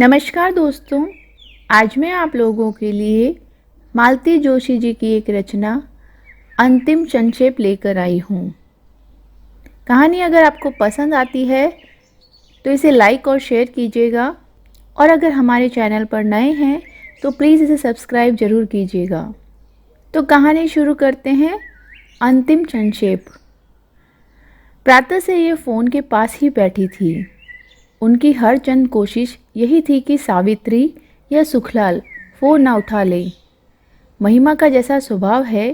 नमस्कार दोस्तों, आज मैं आप लोगों के लिए मालती जोशी जी की एक रचना अंतिम संक्षेप लेकर आई हूँ। कहानी अगर आपको पसंद आती है तो इसे लाइक और शेयर कीजिएगा, और अगर हमारे चैनल पर नए हैं तो प्लीज़ इसे सब्सक्राइब ज़रूर कीजिएगा। तो कहानी शुरू करते हैं। अंतिम संक्षेप। प्रातः से ये फ़ोन के पास ही बैठी थी। उनकी हर चंद कोशिश यही थी कि सावित्री या सुखलाल फ़ोन ना उठा ले। महिमा का जैसा स्वभाव है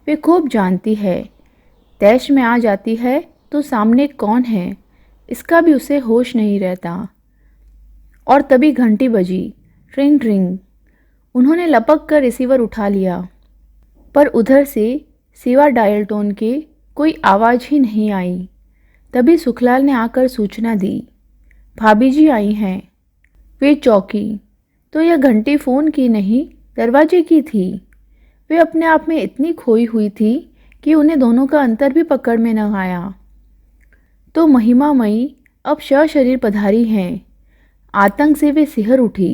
वे खूब जानती है। तैश में आ जाती है तो सामने कौन है इसका भी उसे होश नहीं रहता। और तभी घंटी बजी। ट्रिंग ट्रिंग। उन्होंने लपक कर रिसीवर उठा लिया, पर उधर से सिवा डायल टोन के कोई आवाज़ ही नहीं आई। तभी सुखलाल ने आकर सूचना दी, भाभी जी आई हैं। वे चौंकी तो यह घंटी फ़ोन की नहीं, दरवाजे की थी। वे अपने आप में इतनी खोई हुई थी कि उन्हें दोनों का अंतर भी पकड़ में न आया। तो महिमा मई अब सशरीर पधारी हैं। आतंक से वे सिहर उठी।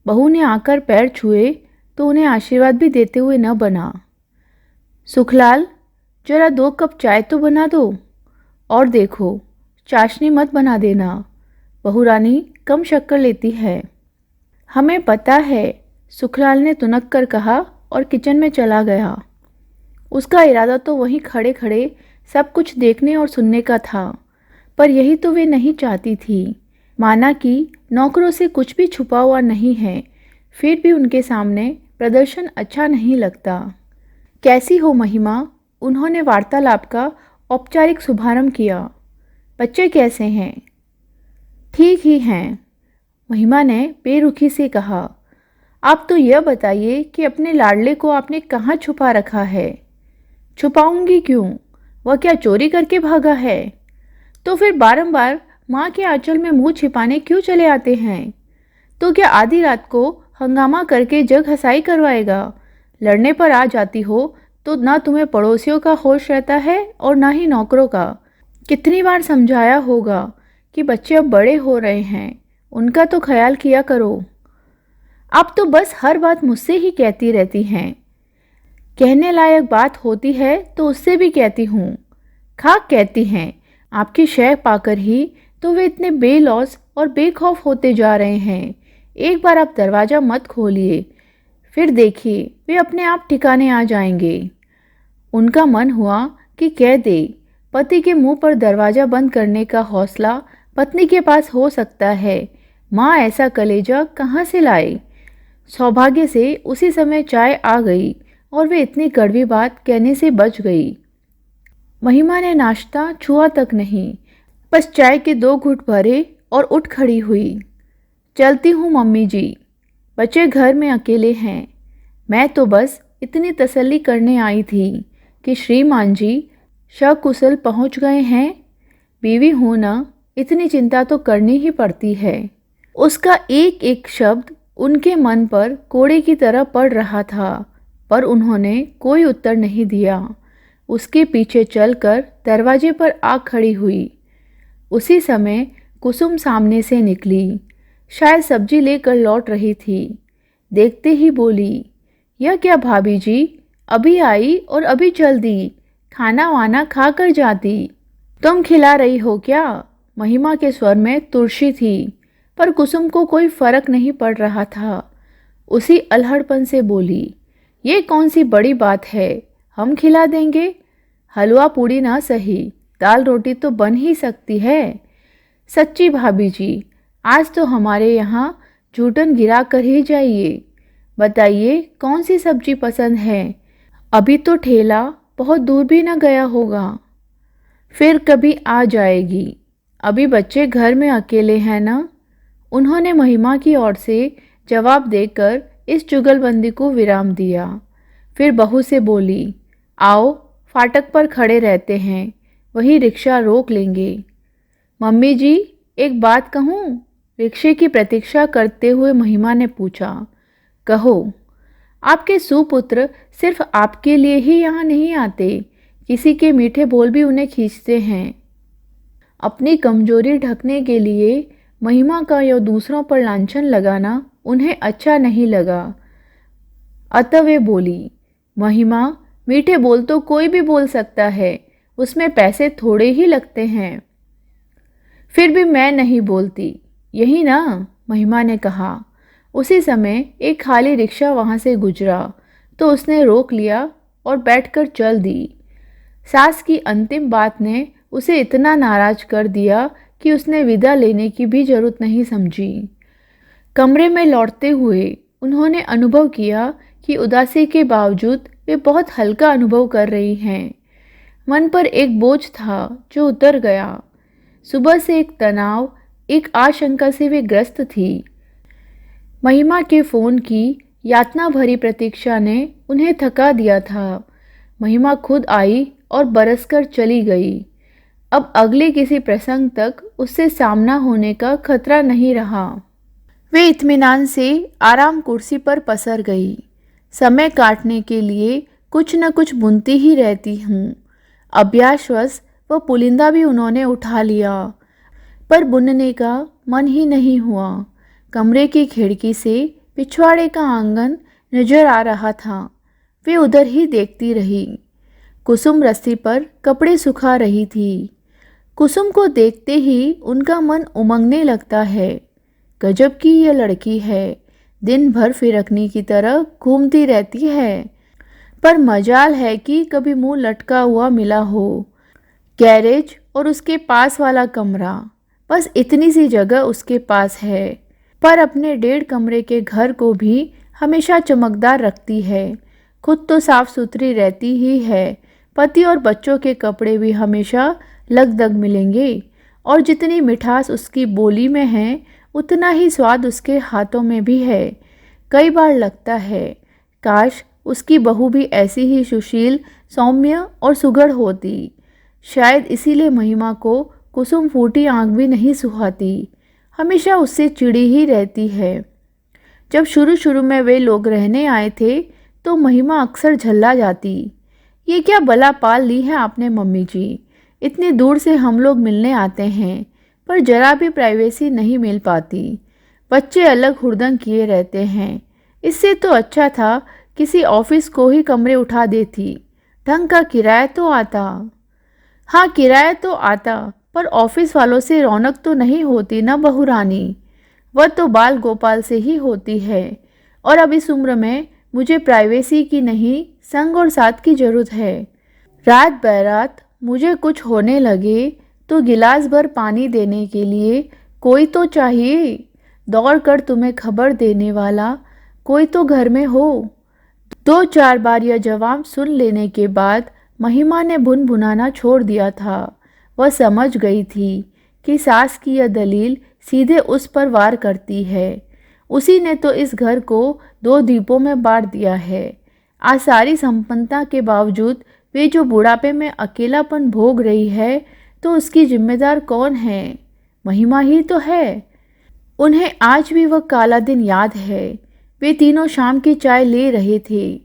बहू ने आकर पैर छुए तो उन्हें आशीर्वाद भी देते हुए न बना। सुखलाल, जरा 2 कप चाय तो बना दो, और देखो चाशनी मत बना देना, बहू रानी कम शक्कर लेती है। हमें पता है, सुखलाल ने तुनक कर कहा और किचन में चला गया। उसका इरादा तो वहीं खड़े खड़े सब कुछ देखने और सुनने का था, पर यही तो वे नहीं चाहती थी। माना कि नौकरों से कुछ भी छुपा हुआ नहीं है, फिर भी उनके सामने प्रदर्शन अच्छा नहीं लगता। कैसी हो महिमा? उन्होंने वार्तालाप का औपचारिक शुभारंभ किया। बच्चे कैसे हैं? ठीक ही हैं, महिमा ने बेरुखी से कहा। आप तो यह बताइए कि अपने लाडले को आपने कहाँ छुपा रखा है? छुपाऊंगी क्यों? वह क्या चोरी करके भागा है? तो फिर बारंबार माँ के आंचल में मुंह छिपाने क्यों चले आते हैं? तो क्या आधी रात को हंगामा करके जग हंसाई करवाएगा? लड़ने पर आ जाती हो तो ना तुम्हें पड़ोसियों का होश रहता है और ना ही नौकरों का। कितनी बार समझाया होगा कि बच्चे अब बड़े हो रहे हैं, उनका तो ख्याल किया करो। आप तो बस हर बात मुझसे ही कहती रहती हैं। कहने लायक बात होती है तो उससे भी कहती हूँ। खाक कहती हैं। आपकी शय पाकर ही तो वे इतने बेलौस और बेखौफ होते जा रहे हैं। एक बार आप दरवाज़ा मत खोलिए, फिर देखिए वे अपने आप ठिकाने आ जाएंगे। उनका मन हुआ कि कह दे, पति के मुंह पर दरवाज़ा बंद करने का हौसला पत्नी के पास हो सकता है, माँ ऐसा कलेजा कहाँ से लाए? सौभाग्य से उसी समय चाय आ गई और वे इतनी कड़वी बात कहने से बच गई। महिमा ने नाश्ता छुआ तक नहीं, बस चाय के 2 घूंट भरे और उठ खड़ी हुई। चलती हूँ मम्मी जी, बच्चे घर में अकेले हैं। मैं तो बस इतनी तसल्ली करने आई थी कि श्रीमान जी सकुशल पहुँच गए हैं। बीवी हूँ ना, इतनी चिंता तो करनी ही पड़ती है। उसका एक एक शब्द उनके मन पर कोड़े की तरह पड़ रहा था, पर उन्होंने कोई उत्तर नहीं दिया। उसके पीछे चलकर दरवाजे पर आ खड़ी हुई। उसी समय कुसुम सामने से निकली, शायद सब्जी लेकर लौट रही थी। देखते ही बोली, यह क्या भाभी जी, अभी आई और अभी चल दी? खाना वाना खा कर जाती। तुम खिला रही हो क्या? महिमा के स्वर में तुरशी थी, पर कुसुम को कोई फर्क नहीं पड़ रहा था। उसी अल्हड़पन से बोली, ये कौन सी बड़ी बात है, हम खिला देंगे। हलवा पूड़ी ना सही, दाल रोटी तो बन ही सकती है। सच्ची भाभी जी, आज तो हमारे यहाँ जूठन गिरा कर ही जाइए। बताइए कौन सी सब्जी पसंद है? अभी तो ठेला बहुत दूर भी न गया होगा, फिर कभी आ जाएगी। अभी बच्चे घर में अकेले हैं ना? उन्होंने महिमा की ओर से जवाब देकर इस जुगलबंदी को विराम दिया। फिर बहू से बोली, आओ फाटक पर खड़े रहते हैं, वही रिक्शा रोक लेंगे। मम्मी जी, एक बात कहूँ? रिक्शे की प्रतीक्षा करते हुए महिमा ने पूछा। कहो। आपके सुपुत्र सिर्फ आपके लिए ही यहाँ नहीं आते, किसी के मीठे बोल भी उन्हें खींचते हैं। अपनी कमजोरी ढकने के लिए महिमा का यह दूसरों पर लांछन लगाना उन्हें अच्छा नहीं लगा। अतः वे बोली, महिमा, मीठे बोल तो कोई भी बोल सकता है, उसमें पैसे थोड़े ही लगते हैं। फिर भी मैं नहीं बोलती, यही ना, महिमा ने कहा। उसी समय एक खाली रिक्शा वहाँ से गुजरा तो उसने रोक लिया और बैठकर चल दी। सास की अंतिम बात ने उसे इतना नाराज कर दिया कि उसने विदा लेने की भी जरूरत नहीं समझी। कमरे में लौटते हुए उन्होंने अनुभव किया कि उदासी के बावजूद वे बहुत हल्का अनुभव कर रही हैं। मन पर एक बोझ था जो उतर गया। सुबह से एक तनाव, एक आशंका से वे ग्रस्त थी। महिमा के फोन की यातना भरी प्रतीक्षा ने उन्हें थका दिया था। महिमा खुद आई और बरसकर चली गई। अब अगले किसी प्रसंग तक उससे सामना होने का खतरा नहीं रहा। वे इत्मीनान से आराम कुर्सी पर पसर गई। समय काटने के लिए कुछ न कुछ बुनती ही रहती हूँ। अभ्यासवश वह पुलिंदा भी उन्होंने उठा लिया, पर बुनने का मन ही नहीं हुआ। कमरे की खिड़की से पिछवाड़े का आंगन नजर आ रहा था। वे उधर ही देखती रही। कुसुम रस्सी पर कपड़े सुखा रही थी। कुसुम को देखते ही उनका मन उमंगने लगता है। गजब की यह लड़की है, दिन भर फिरकनी की तरह घूमती रहती है, पर मजाल है कि कभी मुंह लटका हुआ मिला हो। गैरेज और उसके पास वाला कमरा, बस इतनी सी जगह उसके पास है, पर अपने 1.5 कमरे के घर को भी हमेशा चमकदार रखती है। खुद तो साफ सुथरी रहती ही है। पति और बच्चों के कपड़े भी हमेशा लगदग मिलेंगे, और जितनी मिठास उसकी बोली में है उतना ही स्वाद उसके हाथों में भी है। कई बार लगता है काश उसकी बहू भी ऐसी ही सुशील, सौम्य और सुघड़ होती। शायद इसीलिए महिमा को कुसुम फूटी आंख भी नहीं सुहाती, हमेशा उससे चिड़ी ही रहती है। जब शुरू शुरू में वे लोग रहने आए थे तो महिमा अक्सर झल्ला जाती। ये क्या बला पाल ली है आपने मम्मी जी, इतनी दूर से हम लोग मिलने आते हैं, पर जरा भी प्राइवेसी नहीं मिल पाती। बच्चे अलग हुड़दंग किए रहते हैं। इससे तो अच्छा था किसी ऑफिस को ही कमरे उठा देती, ढंग का किराया तो आता। हाँ, किराया तो आता, पर ऑफिस वालों से रौनक तो नहीं होती ना बहू रानी। वह तो बाल गोपाल से ही होती है, और अब इस उम्र में मुझे प्राइवेसी की नहीं, संग और साथ की जरूरत है। रात बरात मुझे कुछ होने लगे तो गिलास भर पानी देने के लिए कोई तो चाहिए। दौड़ कर तुम्हें खबर देने वाला कोई तो घर में हो। 2-4 बार यह जवाब सुन लेने के बाद महिमा ने भुनभुनाना छोड़ दिया था। वह समझ गई थी कि सास की यह दलील सीधे उस पर वार करती है। उसी ने तो इस घर को 2 द्वीपों में बांट दिया है। आज सारी संपन्नता के बावजूद वे जो बुढ़ापे में अकेलापन भोग रही है, तो उसकी जिम्मेदार कौन है? महिमा ही तो है। उन्हें आज भी वह काला दिन याद है। वे तीनों शाम की चाय ले रहे थे।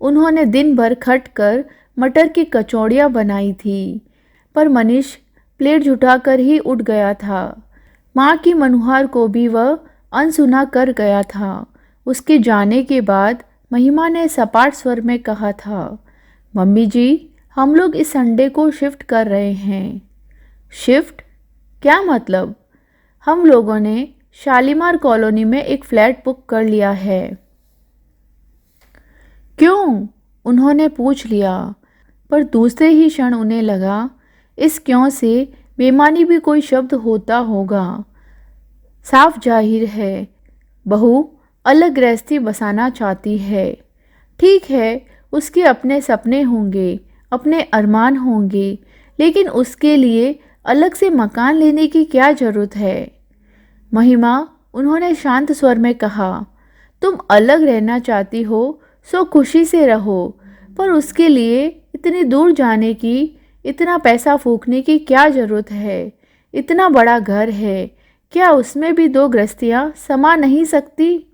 उन्होंने दिन भर खट कर मटर की कचौड़ियाँ बनाई थी, पर मनीष प्लेट झुठाकर ही उठ गया था। माँ की मनुहार को भी वह अनसुना कर गया था। उसके जाने के बाद महिमा ने सपाट स्वर में कहा था, मम्मी जी, हम लोग इस संडे को शिफ्ट कर रहे हैं। शिफ्ट? क्या मतलब? हम लोगों ने शालीमार कॉलोनी में एक फ्लैट बुक कर लिया है। क्यों? उन्होंने पूछ लिया, पर दूसरे ही क्षण उन्हें लगा इस क्यों से बेमानी भी कोई शब्द होता होगा। साफ जाहिर है बहू अलग गृहस्थी बसाना चाहती है। ठीक है, उसके अपने सपने होंगे, अपने अरमान होंगे, लेकिन उसके लिए अलग से मकान लेने की क्या जरूरत है? महिमा, उन्होंने शांत स्वर में कहा, तुम अलग रहना चाहती हो सो खुशी से रहो, पर उसके लिए इतनी दूर जाने की, इतना पैसा फूकने की क्या जरूरत है? इतना बड़ा घर है, क्या उसमें भी 2 गृहस्थियाँ समा नहीं सकती?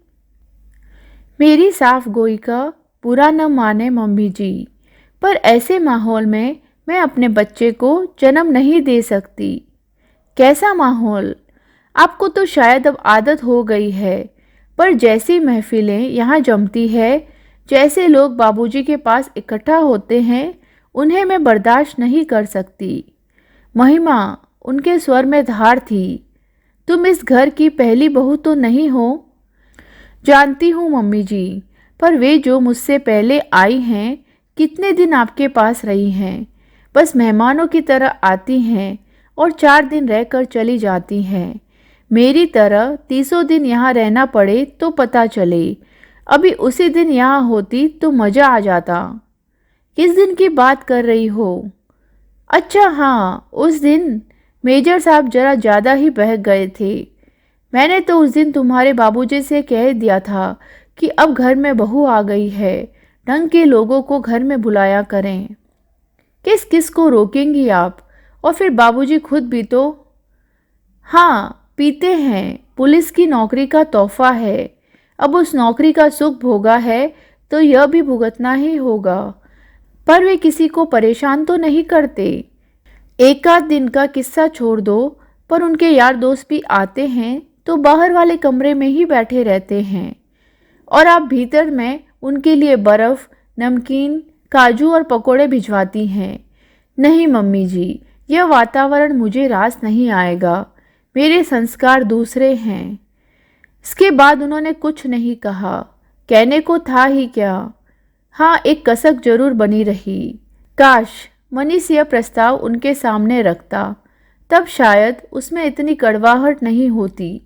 मेरी साफ गोई का बुरा न माने मम्मी जी, पर ऐसे माहौल में मैं अपने बच्चे को जन्म नहीं दे सकती। कैसा माहौल? आपको तो शायद अब आदत हो गई है, पर जैसी महफिलें यहाँ जमती है, जैसे लोग बाबूजी के पास इकट्ठा होते हैं, उन्हें मैं बर्दाश्त नहीं कर सकती। महिमा, उनके स्वर में धार थी। तुम इस घर की पहली बहू तो नहीं हो? जानती हूँ मम्मी जी, पर वे जो मुझसे पहले आई हैं, कितने दिन आपके पास रही हैं? बस मेहमानों की तरह आती हैं और 4 दिन रहकर चली जाती हैं। मेरी तरह 30 दिन यहाँ रहना पड़े तो पता चले। अभी उसी दिन यहाँ होती तो मज़ा आ जाता। किस दिन की बात कर रही हो? अच्छा हाँ, उस दिन मेजर साहब जरा ज़्यादा ही बहक गए थे। मैंने तो उस दिन तुम्हारे बाबूजी से कह दिया था कि अब घर में बहू आ गई है, ढंग के लोगों को घर में बुलाया करें। किस किस को रोकेंगी आप? और फिर बाबूजी खुद भी तो। हाँ, पीते हैं। पुलिस की नौकरी का तोहफा है। अब उस नौकरी का सुख भोगा है तो यह भी भुगतना ही होगा। पर वे किसी को परेशान तो नहीं करते। एक आध दिन का किस्सा छोड़ दो, पर उनके यार दोस्त भी आते हैं तो बाहर वाले कमरे में ही बैठे रहते हैं और आप भीतर में उनके लिए बर्फ़, नमकीन, काजू और पकोड़े भिजवाती हैं। नहीं मम्मी जी, यह वातावरण मुझे रास नहीं आएगा। मेरे संस्कार दूसरे हैं। इसके बाद उन्होंने कुछ नहीं कहा। कहने को था ही क्या। हाँ, एक कसक जरूर बनी रही। काश मनीष यह प्रस्ताव उनके सामने रखता, तब शायद उसमें इतनी कड़वाहट नहीं होती,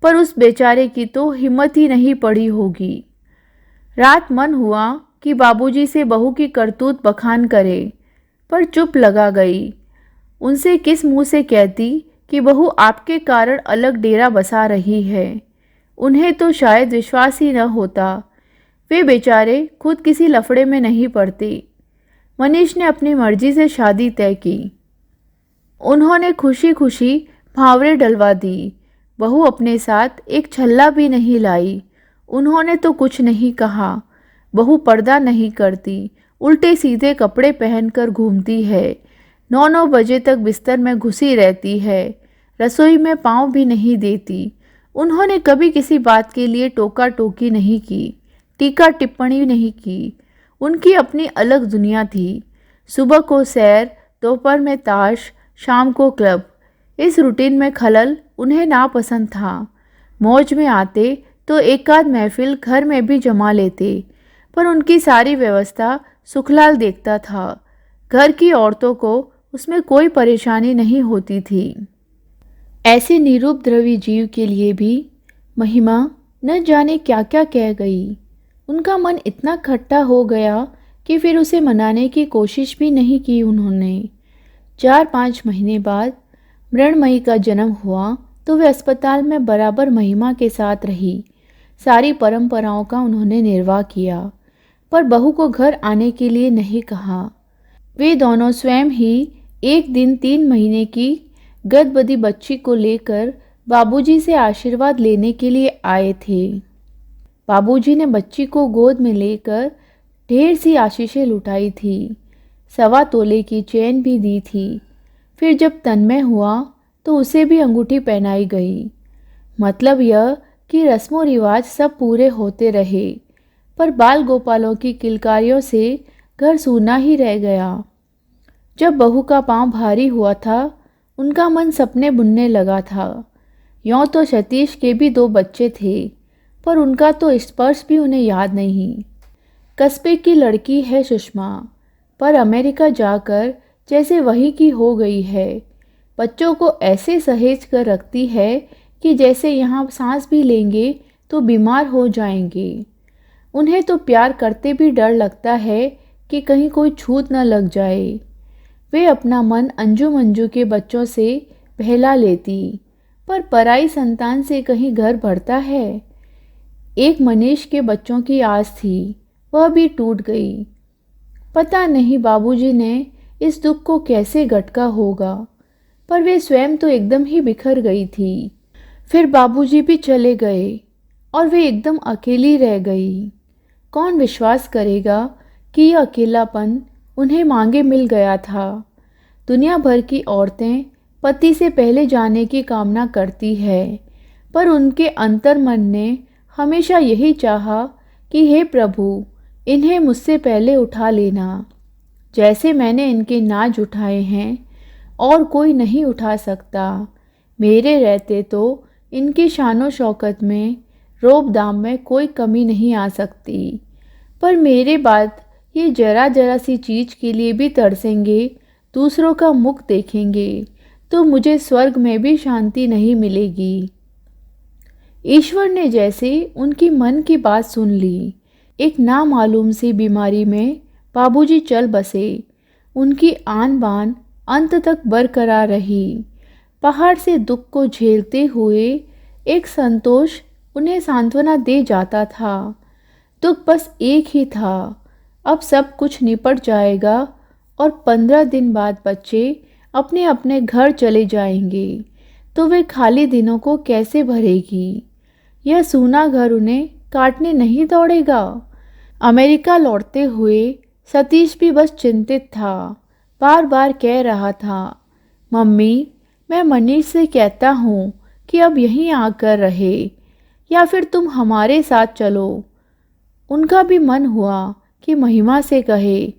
पर उस बेचारे की तो हिम्मत ही नहीं पड़ी होगी। रात मन हुआ कि बाबूजी से बहू की करतूत बखान करे, पर चुप लगा गई। उनसे किस मुंह से कहती कि बहू आपके कारण अलग डेरा बसा रही है। उन्हें तो शायद विश्वास ही न होता। वे बेचारे खुद किसी लफड़े में नहीं पड़ते। मनीष ने अपनी मर्जी से शादी तय की। उन्होंने खुशी खुशी भावरे डलवा दी। बहू अपने साथ एक छल्ला भी नहीं लाई। उन्होंने तो कुछ नहीं कहा। बहू पर्दा नहीं करती, उल्टे सीधे कपड़े पहनकर घूमती है। 9-9 बजे तक बिस्तर में घुसी रहती है। रसोई में पाँव भी नहीं देती। उन्होंने कभी किसी बात के लिए टोका टोकी नहीं की, टीका टिप्पणी नहीं की। उनकी अपनी अलग दुनिया थी। सुबह को सैर, दोपहर में ताश, शाम को क्लब। इस रूटीन में खलल उन्हें नापसंद था। मौज में आते तो एक आध महफिल घर में भी जमा लेते, पर उनकी सारी व्यवस्था सुखलाल देखता था। घर की औरतों को उसमें कोई परेशानी नहीं होती थी। ऐसे निरुपद्रवी जीव के लिए भी महिमा न जाने क्या क्या कह गई। उनका मन इतना खट्टा हो गया कि फिर उसे मनाने की कोशिश भी नहीं की उन्होंने। 4-5 महीने बाद मृणमयी का जन्म हुआ तो वे अस्पताल में बराबर महिमा के साथ रही। सारी परंपराओं का उन्होंने निर्वाह किया, पर बहू को घर आने के लिए नहीं कहा। वे दोनों स्वयं ही एक दिन 3 महीने की गदबदी बच्ची को लेकर बाबूजी से आशीर्वाद लेने के लिए आए थे। बाबूजी ने बच्ची को गोद में लेकर ढेर सी आशीषें लुटाई थी। 1.25 तोले की चेन भी दी थी। फिर जब तन्मय हुआ तो उसे भी अंगूठी पहनाई गई। मतलब यह कि रस्मों रिवाज सब पूरे होते रहे, पर बाल गोपालों की किलकारियों से घर सूना ही रह गया। जब बहू का पांव भारी हुआ था, उनका मन सपने बुनने लगा था। यों तो सतीश के भी 2 बच्चे थे, पर उनका तो स्पर्श भी उन्हें याद नहीं। कस्बे की लड़की है सुषमा, पर अमेरिका जाकर जैसे वही की हो गई है। बच्चों को ऐसे सहेज कर रखती है कि जैसे यहाँ सांस भी लेंगे तो बीमार हो जाएंगे। उन्हें तो प्यार करते भी डर लगता है कि कहीं कोई छूत न लग जाए। वे अपना मन अंजू मंजू के बच्चों से बहला लेती, पर पराई संतान से कहीं घर भरता है। एक मनीष के बच्चों की आस थी, वह भी टूट गई। पता नहीं बाबूजी ने इस दुख को कैसे घटका होगा, पर वे स्वयं तो एकदम ही बिखर गई थी। फिर बाबूजी भी चले गए और वे एकदम अकेली रह गई। कौन विश्वास करेगा कि यह अकेलापन उन्हें मांगे मिल गया था। दुनिया भर की औरतें पति से पहले जाने की कामना करती है, पर उनके अंतर्मन ने हमेशा यही चाहा कि हे प्रभु, इन्हें मुझसे पहले उठा लेना। जैसे मैंने इनके नाज उठाए हैं और कोई नहीं उठा सकता। मेरे रहते तो इनकी शानो शौकत में, रोब दाम में कोई कमी नहीं आ सकती। पर मेरे बाद ये जरा जरा सी चीज़ के लिए भी तरसेंगे, दूसरों का मुख देखेंगे, तो मुझे स्वर्ग में भी शांति नहीं मिलेगी। ईश्वर ने जैसे उनकी मन की बात सुन ली। एक नामालूम सी बीमारी में बाबूजी चल बसे। उनकी आन बान अंत तक बरकरार रही। पहाड़ से दुख को झेलते हुए एक संतोष उन्हें सांत्वना दे जाता था। दुख बस एक ही था, अब सब कुछ निपट जाएगा और 15 दिन बाद बच्चे अपने अपने घर चले जाएंगे, तो वे खाली दिनों को कैसे भरेगी। यह सूना घर उन्हें काटने नहीं दौड़ेगा। अमेरिका लौटते हुए सतीश भी बस चिंतित था। बार बार कह रहा था, मम्मी, मैं मनीष से कहता हूँ कि अब यहीं आकर रहे, या फिर तुम हमारे साथ चलो। उनका भी मन हुआ कि महिमा से कहे,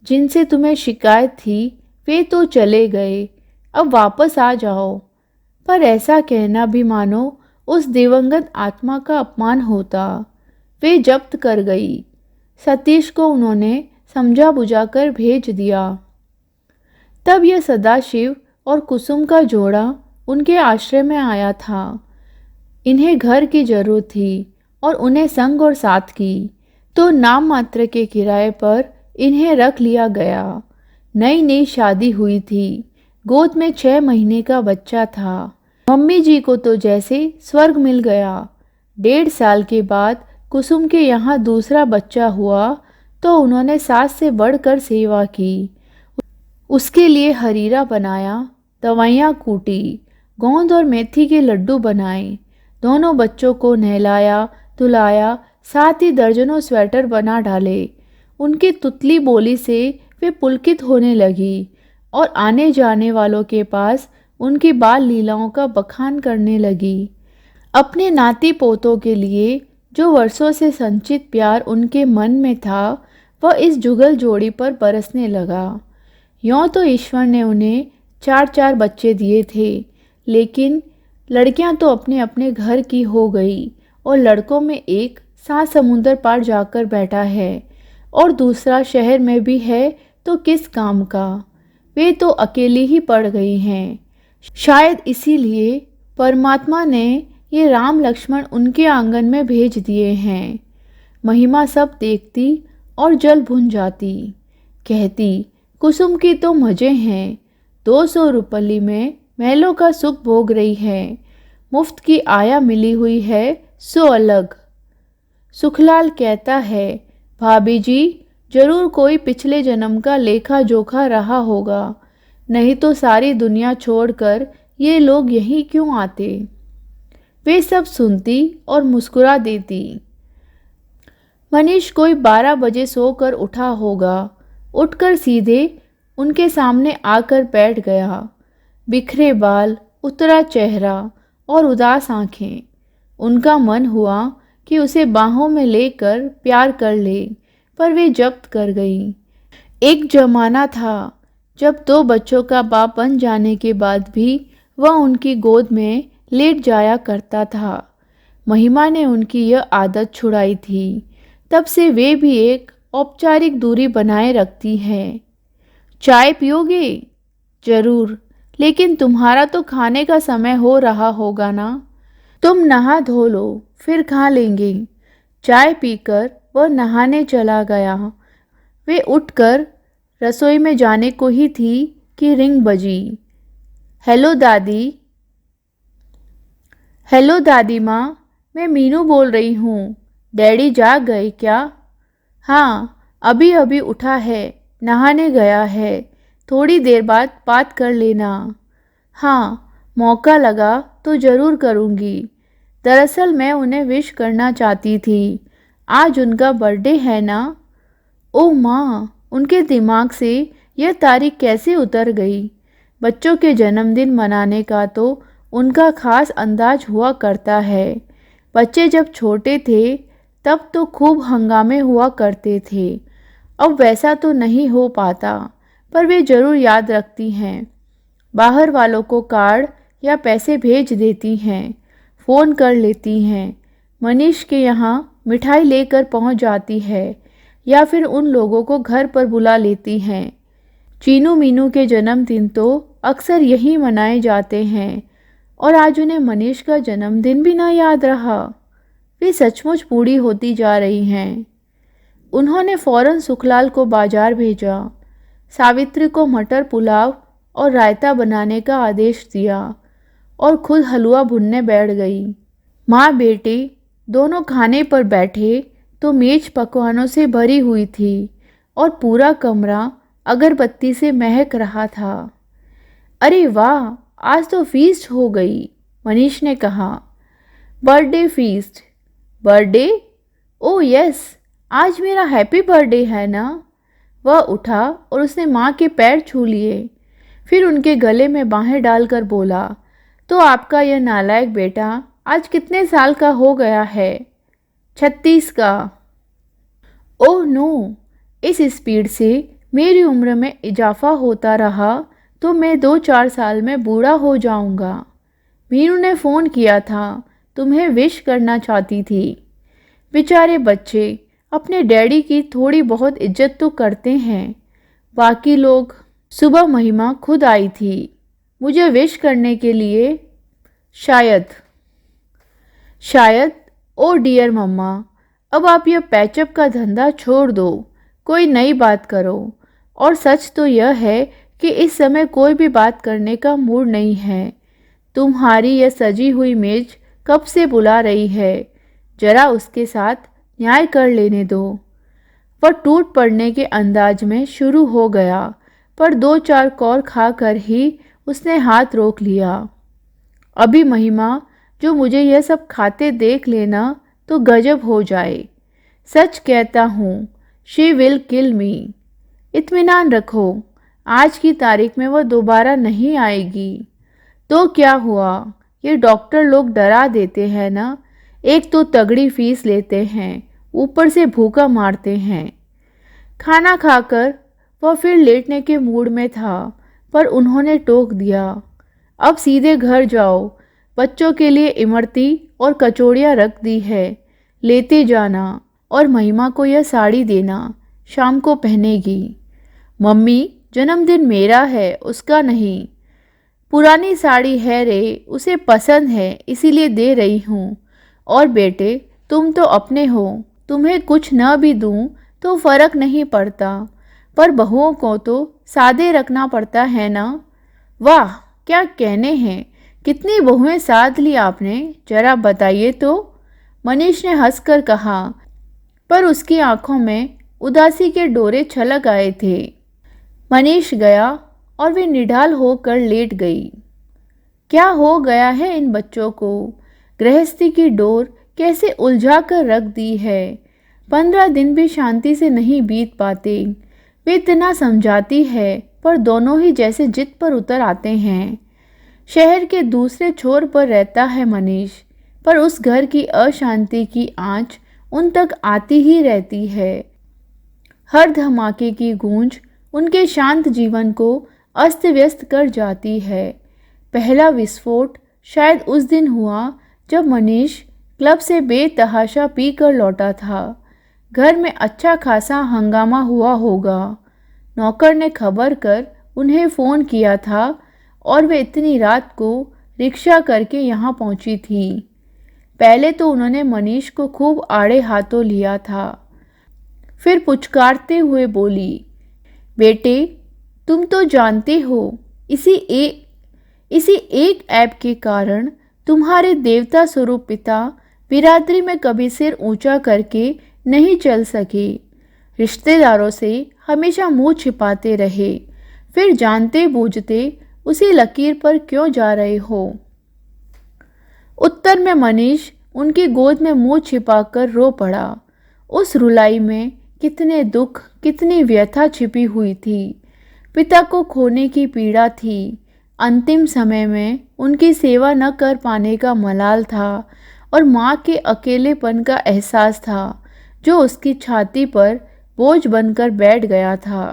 जिनसे तुम्हें शिकायत थी वे तो चले गए, अब वापस आ जाओ। पर ऐसा कहना भी मानो उस दिवंगत आत्मा का अपमान होता। वे जब्त कर गई। सतीश को उन्होंने समझा बुझाकर भेज दिया। तब यह सदाशिव और कुसुम का जोड़ा उनके आश्रय में आया था। इन्हें घर की जरूरत थी और उन्हें संग और साथ की, तो नाम मात्र के किराए पर इन्हें रख लिया गया। नई नई शादी हुई थी। गोद में 6 महीने का बच्चा था। मम्मी जी को तो जैसे स्वर्ग मिल गया। 1.5 साल के बाद कुसुम के यहाँ दूसरा बच्चा हुआ तो उन्होंने सास से बढ़कर सेवा की। उसके लिए हरीरा बनाया, दवाइयाँ कूटी, गोंद और मेथी के लड्डू बनाए। दोनों बच्चों को नहलाया धुलाया, साथ ही दर्जनों स्वेटर बना डाले। उनकी तुतली बोली से वे पुलकित होने लगी और आने जाने वालों के पास उनकी बाल लीलाओं का बखान करने लगी। अपने नाती पोतों के लिए जो वर्षों से संचित प्यार उनके मन में था, वह इस जुगल जोड़ी पर बरसने लगा। यों तो ईश्वर ने उन्हें 4-4 बच्चे दिए थे, लेकिन लड़कियां तो अपने अपने घर की हो गई और लड़कों में एक 7 समुंदर पार जाकर बैठा है और दूसरा शहर में भी है, तो किस काम का। वे तो अकेली ही पड़ गई हैं। शायद इसीलिए परमात्मा ने ये राम लक्ष्मण उनके आंगन में भेज दिए हैं। महिमा सब देखती और जल भुन जाती। कहती, कुसुम की तो मज़े हैं, 200 रुपली में महलों का सुख भोग रही है। मुफ्त की आया मिली हुई है सो अलग। सुखलाल कहता है, भाभी जी, जरूर कोई पिछले जन्म का लेखा जोखा रहा होगा, नहीं तो सारी दुनिया छोड़कर ये लोग यहीं क्यों आते। वे सब सुनती और मुस्कुरा देती। मनीष कोई 12 बजे सोकर उठा होगा। उठकर सीधे उनके सामने आकर बैठ गया। बिखरे बाल, उतरा चेहरा और उदास आंखें। उनका मन हुआ कि उसे बाहों में लेकर प्यार कर ले, पर वे जब्त कर गई। एक जमाना था जब 2 बच्चों का बाप बन जाने के बाद भी वह उनकी गोद में लेट जाया करता था। महिमा ने उनकी यह आदत छुड़ाई थी। तब से वे भी एक औपचारिक दूरी बनाए रखती हैं। चाय पियोगे? जरूर, लेकिन तुम्हारा तो खाने का समय हो रहा होगा ना। तुम नहा धो लो, फिर खा लेंगे। चाय पीकर वह नहाने चला गया। वे उठकर रसोई में जाने को ही थी कि रिंग बजी। हेलो दादी। हेलो दादी माँ, मैं मीनू बोल रही हूँ। डैडी जाग गए क्या? हाँ, अभी अभी उठा है, नहाने गया है। थोड़ी देर बाद बात कर लेना। हाँ, मौका लगा तो ज़रूर करूँगी। दरअसल मैं उन्हें विश करना चाहती थी। आज उनका बर्थडे है ना। ओह माँ, उनके दिमाग से यह तारीख कैसे उतर गई। बच्चों के जन्मदिन मनाने का तो उनका खास अंदाज हुआ करता है। बच्चे जब छोटे थे तब तो खूब हंगामे हुआ करते थे। अब वैसा तो नहीं हो पाता, पर वे ज़रूर याद रखती हैं। बाहर वालों को कार्ड या पैसे भेज देती हैं, फ़ोन कर लेती हैं। मनीष के यहाँ मिठाई लेकर पहुँच जाती है या फिर उन लोगों को घर पर बुला लेती हैं। चीनू मीनू के जन्मदिन तो अक्सर यहीं मनाए जाते हैं और आज उन्हें मनीष का जन्मदिन भी ना याद रहा। वे सचमुच बूढ़ी होती जा रही हैं। उन्होंने फौरन सुखलाल को बाजार भेजा, सावित्री को मटर पुलाव और रायता बनाने का आदेश दिया और खुद हलवा भुनने बैठ गई। माँ बेटे दोनों खाने पर बैठे तो मेज पकवानों से भरी हुई थी और पूरा कमरा अगरबत्ती से महक रहा था। अरे वाह, आज तो फीस्ट हो गई, मनीष ने कहा। Birthday feast? Birthday? Oh yes, आज मेरा हैप्पी बर्थडे है ना। वह उठा और उसने माँ के पैर छू लिए, फिर उनके गले में बाहें डालकर बोला, तो आपका यह नालायक बेटा आज कितने साल का हो गया है? 36 का। ओह नो, इस स्पीड से मेरी उम्र में इजाफा होता रहा तो मैं 2-4 साल में बूढ़ा हो जाऊंगा। मीनू ने फ़ोन किया था, तुम्हें विश करना चाहती थी। बेचारे बच्चे अपने डैडी की थोड़ी बहुत इज्जत तो करते हैं। बाकी लोग। सुबह महिमा खुद आई थी मुझे विश करने के लिए। शायद। ओ डियर मम्मा, अब आप यह पैचअप का धंधा छोड़ दो, कोई नई बात करो। और सच तो यह है कि इस समय कोई भी बात करने का मूड नहीं है। तुम्हारी यह सजी हुई मेज कब से बुला रही है, जरा उसके साथ न्याय कर लेने दो। वह टूट पड़ने के अंदाज में शुरू हो गया, पर 2-4 कौर खाकर ही उसने हाथ रोक लिया। अभी महिमा जो मुझे यह सब खाते देख लेना तो गजब हो जाए। सच कहता हूँ, शी विल किल मी। इत्मीनान रखो, आज की तारीख में वह दोबारा नहीं आएगी। तो क्या हुआ, ये डॉक्टर लोग डरा देते हैं ना। एक तो तगड़ी फीस लेते हैं, ऊपर से भूखा मारते हैं। खाना खाकर वह फिर लेटने के मूड में था, पर उन्होंने टोक दिया, अब सीधे घर जाओ, बच्चों के लिए इमरती और कचौड़ियाँ रख दी है, लेते जाना और महिमा को यह साड़ी देना, शाम को पहनेगी। मम्मी, जन्मदिन मेरा है, उसका नहीं। पुरानी साड़ी है रे, उसे पसंद है इसीलिए दे रही हूँ। और बेटे, तुम तो अपने हो, तुम्हें कुछ न भी दूँ तो फ़र्क नहीं पड़ता, पर बहुओं को तो सादे रखना पड़ता है ना। वाह, क्या कहने हैं, कितनी बहुएं साध ली आपने, जरा बताइए तो। मनीष ने हंसकर कहा, पर उसकी आंखों में उदासी के डोरे छलक आए थे। मनीष गया और वे निढाल होकर लेट गई। क्या हो गया है इन बच्चों को, गृहस्थी की डोर कैसे उलझा कर रख दी है। 15 दिन भी शांति से नहीं बीत पाते। वे इतना समझाती है, पर दोनों ही जैसे जिद पर उतर आते हैं। शहर के दूसरे छोर पर रहता है मनीष, पर उस घर की अशांति की आंच उन तक आती ही रहती है। हर धमाके की गूंज उनके शांत जीवन को अस्त व्यस्त कर जाती है। पहला विस्फोट शायद उस दिन हुआ जब मनीष क्लब से बेतहाशा पी कर लौटा था। घर में अच्छा खासा हंगामा हुआ होगा। नौकर ने खबर कर उन्हें फ़ोन किया था और वे इतनी रात को रिक्शा करके यहाँ पहुँची थी। पहले तो उन्होंने मनीष को खूब आड़े हाथों लिया था, फिर पुचकारते हुए बोली, बेटे, तुम तो जानते हो इसी एक ऐप के कारण तुम्हारे देवता स्वरूप पिता बिरादरी में कभी सिर ऊंचा करके नहीं चल सके। रिश्तेदारों से हमेशा मुंह छिपाते रहे, फिर जानते बूझते उसी लकीर पर क्यों जा रहे हो। उत्तर में मनीष उनकी गोद में मुंह छिपाकर रो पड़ा। उस रुलाई में कितने दुख, कितनी व्यथा छिपी हुई थी। पिता को खोने की पीड़ा थी, अंतिम समय में उनकी सेवा न कर पाने का मलाल था और माँ के अकेलेपन का एहसास था जो उसकी छाती पर बोझ बनकर बैठ गया था।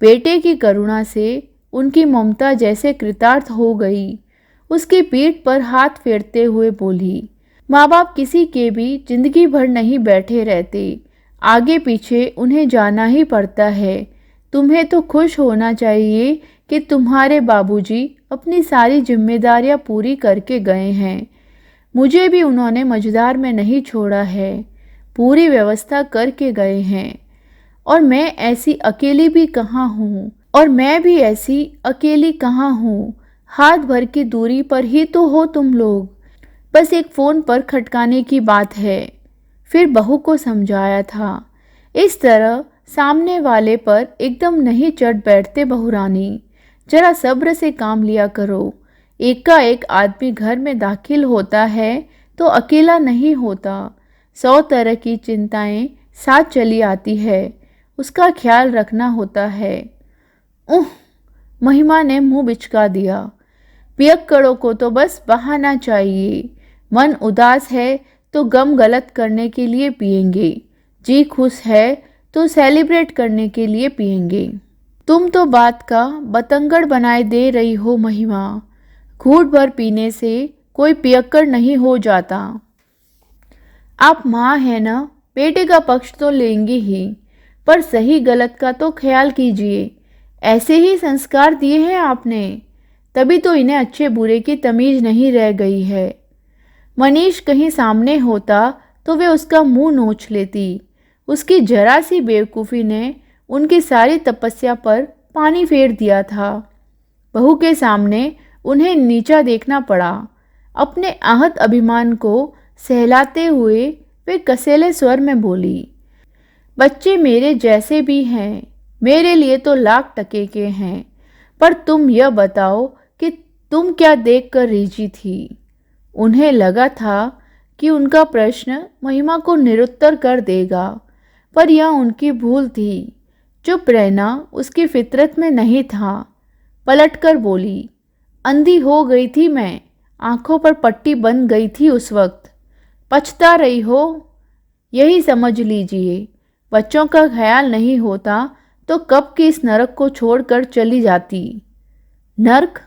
बेटे की करुणा से उनकी ममता जैसे कृतार्थ हो गई। उसकी पीठ पर हाथ फेरते हुए बोली, माँ बाप किसी के भी जिंदगी भर नहीं बैठे रहते, आगे पीछे उन्हें जाना ही पड़ता है। तुम्हें तो खुश होना चाहिए कि तुम्हारे बाबूजी अपनी सारी जिम्मेदारियां पूरी करके गए हैं। मुझे भी उन्होंने मझधार में नहीं छोड़ा है, पूरी व्यवस्था करके गए हैं। और मैं ऐसी अकेली भी कहाँ हूँ, और मैं भी ऐसी अकेली कहाँ हूँ। हाथ भर की दूरी पर ही तो हो तुम लोग, बस एक फ़ोन पर खटकाने की बात है। फिर बहू को समझाया था। इस तरह सामने वाले पर एकदम नहीं चढ़ बैठते बहुरानी, जरा सब्र से काम लिया करो। एकाएक आदमी घर में दाखिल होता है तो अकेला नहीं होता, 100 तरह की चिंताएं साथ चली आती है, उसका ख्याल रखना होता है। उह, महिमा ने मुंह बिचका दिया। पियक्कड़ों को तो बस बहाना चाहिए। मन उदास है तो गम गलत करने के लिए पिएंगे, जी खुश है तो सेलिब्रेट करने के लिए पिएंगे। तुम तो बात का बतंगड़ बनाए दे रही हो महिमा। घूंट भर पीने से कोई पियक्कड़ नहीं हो जाता। आप माँ है ना, बेटे का पक्ष तो लेंगी ही, पर सही गलत का तो ख्याल कीजिए। ऐसे ही संस्कार दिए हैं आपने, तभी तो इन्हें अच्छे बुरे की तमीज नहीं रह गई है। मनीष कहीं सामने होता तो वे उसका मुंह नोच लेती। उसकी जरा सी बेवकूफ़ी ने उनकी सारी तपस्या पर पानी फेर दिया था। बहू के सामने उन्हें नीचा देखना पड़ा। अपने आहत अभिमान को सहलाते हुए वे कसेले स्वर में बोली, बच्चे मेरे जैसे भी हैं, मेरे लिए तो लाख टके के हैं, पर तुम यह बताओ कि तुम क्या देखकर रीझी थी। उन्हें लगा था कि उनका प्रश्न महिमा को निरुत्तर कर देगा, पर यह उनकी भूल थी। चुप रहना उसकी फितरत में नहीं था। पलटकर बोली, अंधी हो गई थी मैं, आंखों पर पट्टी बन गई थी उस वक्त। पछता रही हो, यही समझ लीजिए। बच्चों का ख्याल नहीं होता तो कब की इस नरक को छोड़कर चली जाती। नरक?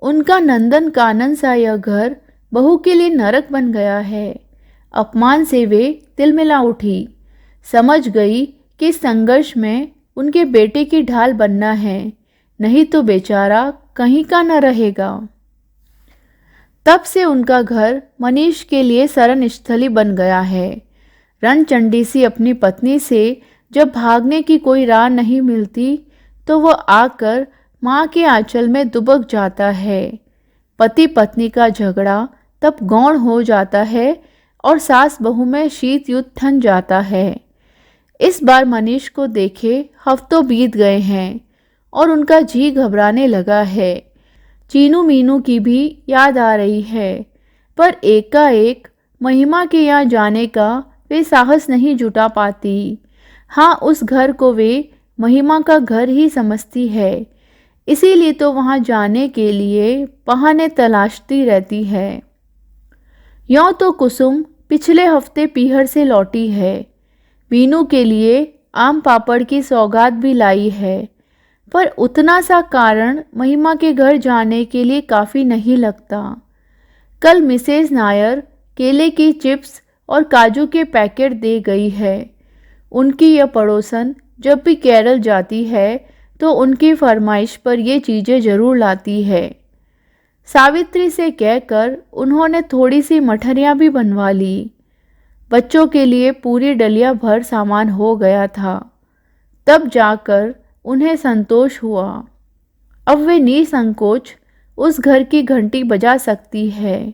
उनका नंदन कानन सा यह घर बहू के लिए नरक बन गया है। अपमान से वे तिलमिला उठी। समझ गई कि संघर्ष में उनके बेटे की ढाल बनना है, नहीं तो बेचारा कहीं का न रहेगा। तब से उनका घर मनीष के लिए शरण स्थली बन गया है। रणचंडी सी अपनी पत्नी से जब भागने की कोई राह नहीं मिलती तो वह आकर माँ के आंचल में दुबक जाता है। पति पत्नी का झगड़ा तब गौण हो जाता है और सास बहू में शीत युद्ध ठन जाता है। इस बार मनीष को देखे हफ्तों बीत गए हैं और उनका जी घबराने लगा है। चीनू मीनू की भी याद आ रही है, पर एकाएक महिमा के यहाँ जाने का वे साहस नहीं जुटा पाती। हाँ, उस घर को वे महिमा का घर ही समझती है, इसीलिए तो वहाँ जाने के लिए बहाने तलाशती रहती है। यों तो कुसुम पिछले हफ्ते पीहर से लौटी है। मीनू के लिए आम पापड़ की सौगात भी लाई है, पर उतना सा कारण महिमा के घर जाने के लिए काफ़ी नहीं लगता। कल मिसेज नायर केले की चिप्स और काजू के पैकेट दे गई है। उनकी यह पड़ोसन जब भी केरल जाती है तो उनकी फरमाइश पर ये चीज़ें ज़रूर लाती है। सावित्री से कहकर उन्होंने थोड़ी सी मठरियाँ भी बनवा ली। बच्चों के लिए पूरी डलिया भर सामान हो गया था। तब जाकर उन्हें संतोष हुआ। अब वे निसंकोच उस घर की घंटी बजा सकती है।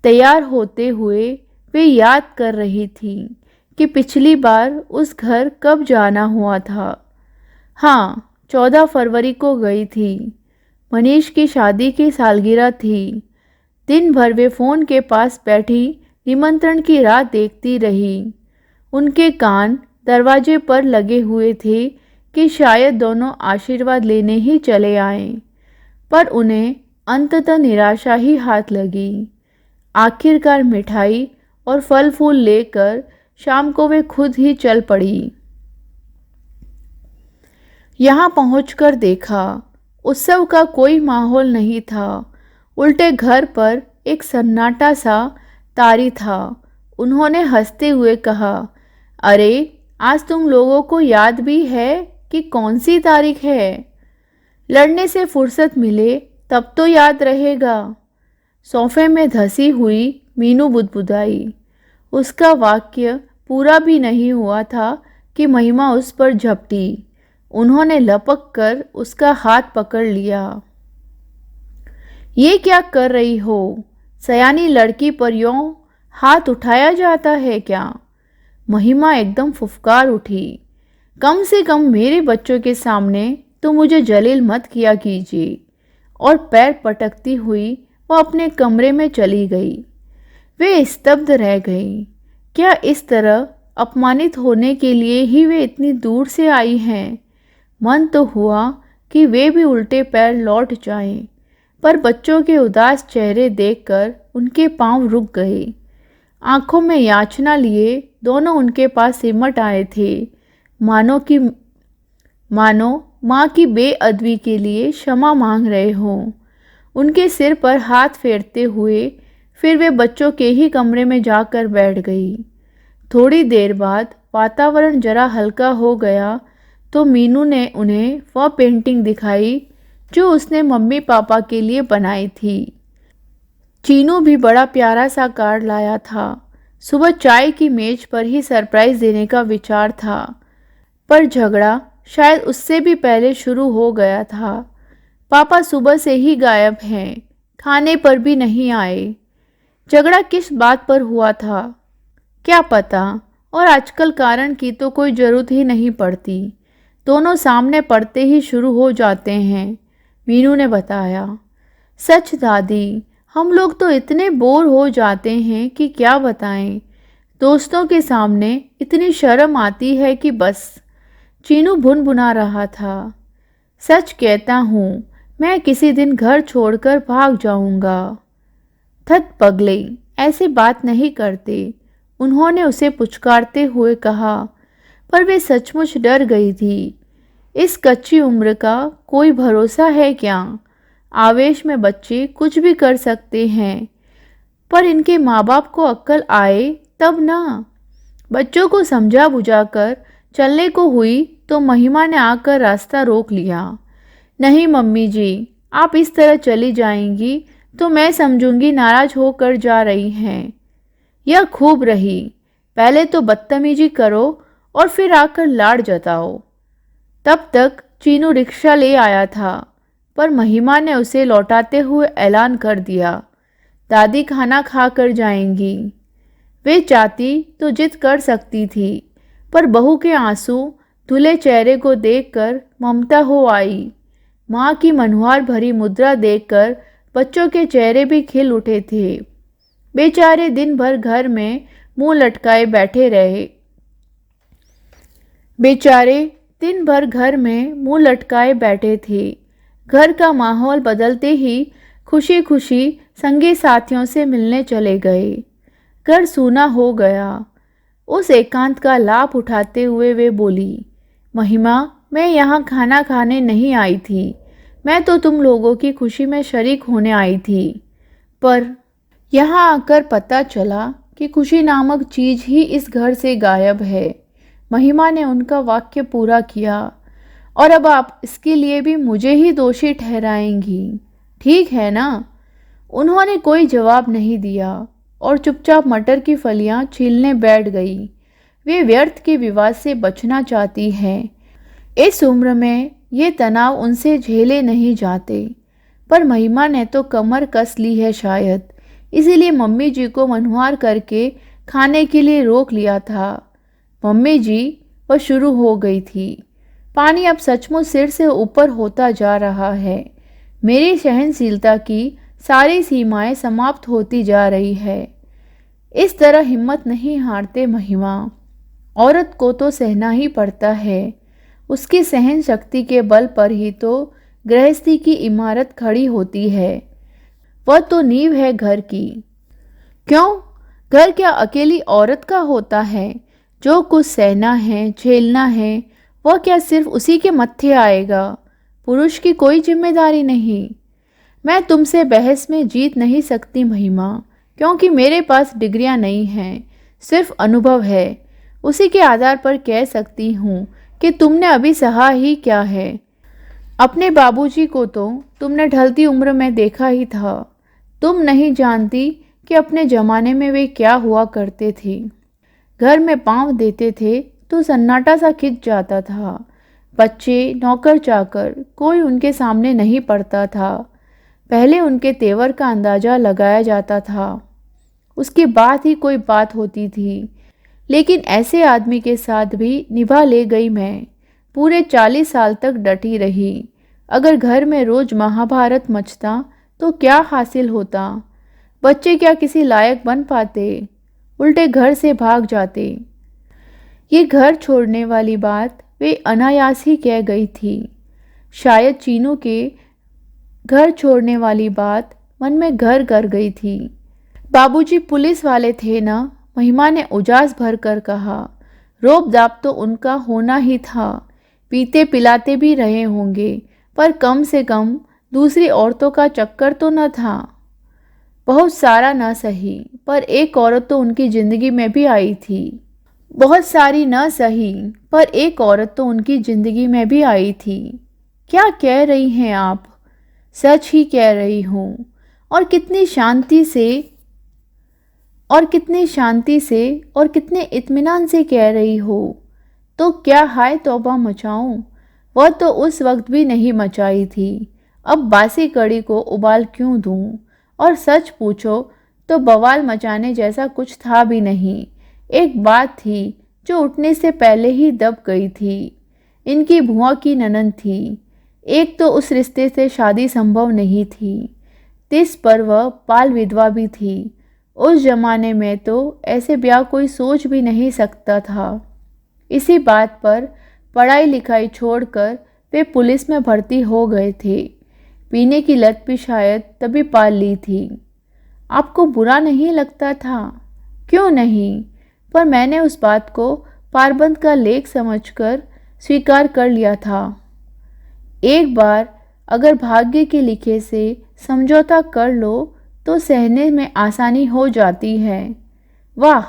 तैयार होते हुए वे याद कर रही थी कि पिछली बार उस घर कब जाना हुआ था। हाँ, 14 फरवरी को गई थी। मनीष की शादी की सालगिरह थी। दिन भर वे फ़ोन के पास बैठी निमंत्रण की राह देखती रही। उनके कान दरवाजे पर लगे हुए थे कि शायद दोनों आशीर्वाद लेने ही चले आएं, पर उन्हें अंततः निराशा ही हाथ लगी। आखिरकार मिठाई और फल फूल लेकर शाम को वे खुद ही चल पड़ी। यहाँ पहुंचकर देखा उत्सव का कोई माहौल नहीं था, उल्टे घर पर एक सन्नाटा सा तारी था। उन्होंने हंसते हुए कहा, अरे आज तुम लोगों को याद भी है कि कौन सी तारीख है? लड़ने से फुर्सत मिले तब तो याद रहेगा। सोफे में धसी हुई मीनू बुदबुदाई। उसका वाक्य पूरा भी नहीं हुआ था कि महिमा उस पर झपटी। उन्होंने लपक कर उसका हाथ पकड़ लिया। ये क्या कर रही हो? सयानी लड़की पर यूं हाथ उठाया जाता है क्या? महिमा एकदम फुफकार उठी। कम से कम मेरे बच्चों के सामने तो मुझे जलील मत किया कीजिए। और पैर पटकती हुई वह अपने कमरे में चली गई। वे स्तब्ध रह गई। क्या इस तरह अपमानित होने के लिए ही वे इतनी दूर से आई हैं? मन तो हुआ कि वे भी उल्टे पैर लौट जाएं, पर बच्चों के उदास चेहरे देखकर उनके पांव रुक गए। आंखों में याचना लिए दोनों उनके पास सिमट आए थे, मानो माँ की बेअदबी के लिए क्षमा मांग रहे हों। उनके सिर पर हाथ फेरते हुए फिर वे बच्चों के ही कमरे में जाकर बैठ गई। थोड़ी देर बाद वातावरण जरा हल्का हो गया तो मीनू ने उन्हें वह पेंटिंग दिखाई जो उसने मम्मी पापा के लिए बनाई थी। चीनू भी बड़ा प्यारा सा कार्ड लाया था। सुबह चाय की मेज पर ही सरप्राइज देने का विचार था, पर झगड़ा शायद उससे भी पहले शुरू हो गया था। पापा सुबह से ही गायब हैं, खाने पर भी नहीं आए। झगड़ा किस बात पर हुआ था क्या पता, और आजकल कारण की तो कोई ज़रूरत ही नहीं पड़ती, दोनों सामने पड़ते ही शुरू हो जाते हैं, मीनू ने बताया। सच दादी, हम लोग तो इतने बोर हो जाते हैं कि क्या बताएं। दोस्तों के सामने इतनी शर्म आती है कि बस। चीनू भुनभुना रहा था। सच कहता हूँ, मैं किसी दिन घर छोड़कर भाग जाऊंगा। थत पगले, ऐसी बात नहीं करते, उन्होंने उसे पुचकारते हुए कहा, पर वे सचमुच डर गई थी। इस कच्ची उम्र का कोई भरोसा है क्या? आवेश में बच्चे कुछ भी कर सकते हैं, पर इनके माँ बाप को अक्ल आए तब ना। बच्चों को समझा बुझाकर चलने को हुई तो महिमा ने आकर रास्ता रोक लिया। नहीं मम्मी जी, आप इस तरह चली जाएंगी तो मैं समझूंगी नाराज होकर जा रही हैं। यह खूब रही, पहले तो बदतमीजी करो और फिर आकर लाड़ जताओ। तब तक चीनू रिक्शा ले आया था, पर महिमा ने उसे लौटाते हुए ऐलान कर दिया, दादी खाना खा कर जाएंगी। वे चाहती तो जिद कर सकती थी, पर बहू के आंसू धुले चेहरे को देखकर ममता हो आई। माँ की मनहुआर भरी मुद्रा देखकर बच्चों के चेहरे भी खिल उठे थे। बेचारे दिन भर घर में मुंह लटकाए बैठे रहे। बेचारे दिन भर घर में मुंह लटकाए बैठे थे। घर का माहौल बदलते ही खुशी खुशी संगी साथियों से मिलने चले गए। घर सूना हो गया। उस एकांत का लाभ उठाते हुए वे बोली, महिमा, मैं यहाँ खाना खाने नहीं आई थी, मैं तो तुम लोगों की खुशी में शरीक होने आई थी। पर यहाँ आकर पता चला कि खुशी नामक चीज़ ही इस घर से गायब है। महिमा ने उनका वाक्य पूरा किया। और अब आप इसके लिए भी मुझे ही दोषी ठहराएंगी, ठीक है ना? उन्होंने कोई जवाब नहीं दिया और चुपचाप मटर की फलियां छीलने बैठ गई। वे व्यर्थ के विवाद से बचना चाहती हैं। इस उम्र में ये तनाव उनसे झेले नहीं जाते, पर महिमा ने तो कमर कस ली है शायद, इसीलिए मम्मी जी को मनहुआर करके खाने के लिए रोक लिया था। मम्मी जी, वह शुरू हो गई थी, पानी अब सचमुच सिर से ऊपर होता जा रहा है। मेरी सहनशीलता की सारी सीमाएं समाप्त होती जा रही है। इस तरह हिम्मत नहीं हारते महिमा। औरत को तो सहना ही पड़ता है। उसकी सहन शक्ति के बल पर ही तो गृहस्थी की इमारत खड़ी होती है। वह तो नींव है घर की। क्यों, घर क्या अकेली औरत का होता है? जो कुछ सहना है, झेलना है, वह क्या सिर्फ उसी के मत्थे आएगा? पुरुष की कोई जिम्मेदारी नहीं। मैं तुमसे बहस में जीत नहीं सकती महिमा, क्योंकि मेरे पास डिग्रियां नहीं हैं, सिर्फ अनुभव है। उसी के आधार पर कह सकती हूँ कि तुमने अभी सहा ही क्या है। अपने बाबूजी को तो तुमने ढलती उम्र में देखा ही था। तुम नहीं जानती कि अपने ज़माने में वे क्या हुआ करते थे। घर में पाँव देते थे तो सन्नाटा सा खिंच जाता था। बच्चे, नौकर चाकर, कोई उनके सामने नहीं पड़ता था। पहले उनके तेवर का अंदाज़ा लगाया जाता था, उसके बाद ही कोई बात होती थी। लेकिन ऐसे आदमी के साथ भी निभा ले गई मैं। पूरे 40 साल तक डटी रही। अगर घर में रोज महाभारत मचता तो क्या हासिल होता? बच्चे क्या किसी लायक बन पाते? उल्टे घर से भाग जाते। ये घर छोड़ने वाली बात वे अनायास ही कह गई थी। शायद चीनू के घर छोड़ने वाली बात मन में घर कर गई थी। बाबूजी पुलिस वाले थे ना, महिमा ने उजास भर कर कहा। रोब दाब तो उनका होना ही था। पीते पिलाते भी रहे होंगे, पर कम से कम दूसरी औरतों का चक्कर तो न था। बहुत सारा न सही, पर एक औरत तो उनकी जिंदगी में भी आई थी। बहुत सारी न सही, पर एक औरत तो उनकी जिंदगी में भी आई थी। क्या कह रही हैं आप? सच ही कह रही हूँ। और कितनी शांति से और कितने इत्मीनान से कह रही हो। तो क्या हाय तौबा मचाऊं? वह तो उस वक्त भी नहीं मचाई थी। अब बासी कड़ी को उबाल क्यों दूं? और सच पूछो तो बवाल मचाने जैसा कुछ था भी नहीं। एक बात थी जो उठने से पहले ही दब गई थी। इनकी भुआ की ननद थी। एक तो उस रिश्ते से शादी संभव नहीं थी, तिस पर वह बाल विधवा भी थी। उस जमाने में तो ऐसे ब्याह कोई सोच भी नहीं सकता था। इसी बात पर पढ़ाई लिखाई छोड़कर वे पुलिस में भर्ती हो गए थे। पीने की लत भी शायद तभी पाल ली थी। आपको बुरा नहीं लगता था? क्यों नहीं, पर मैंने उस बात को पारबंद का लेख समझकर स्वीकार कर लिया था। एक बार अगर भाग्य के लिखे से समझौता कर लो तो सहने में आसानी हो जाती है। वाह,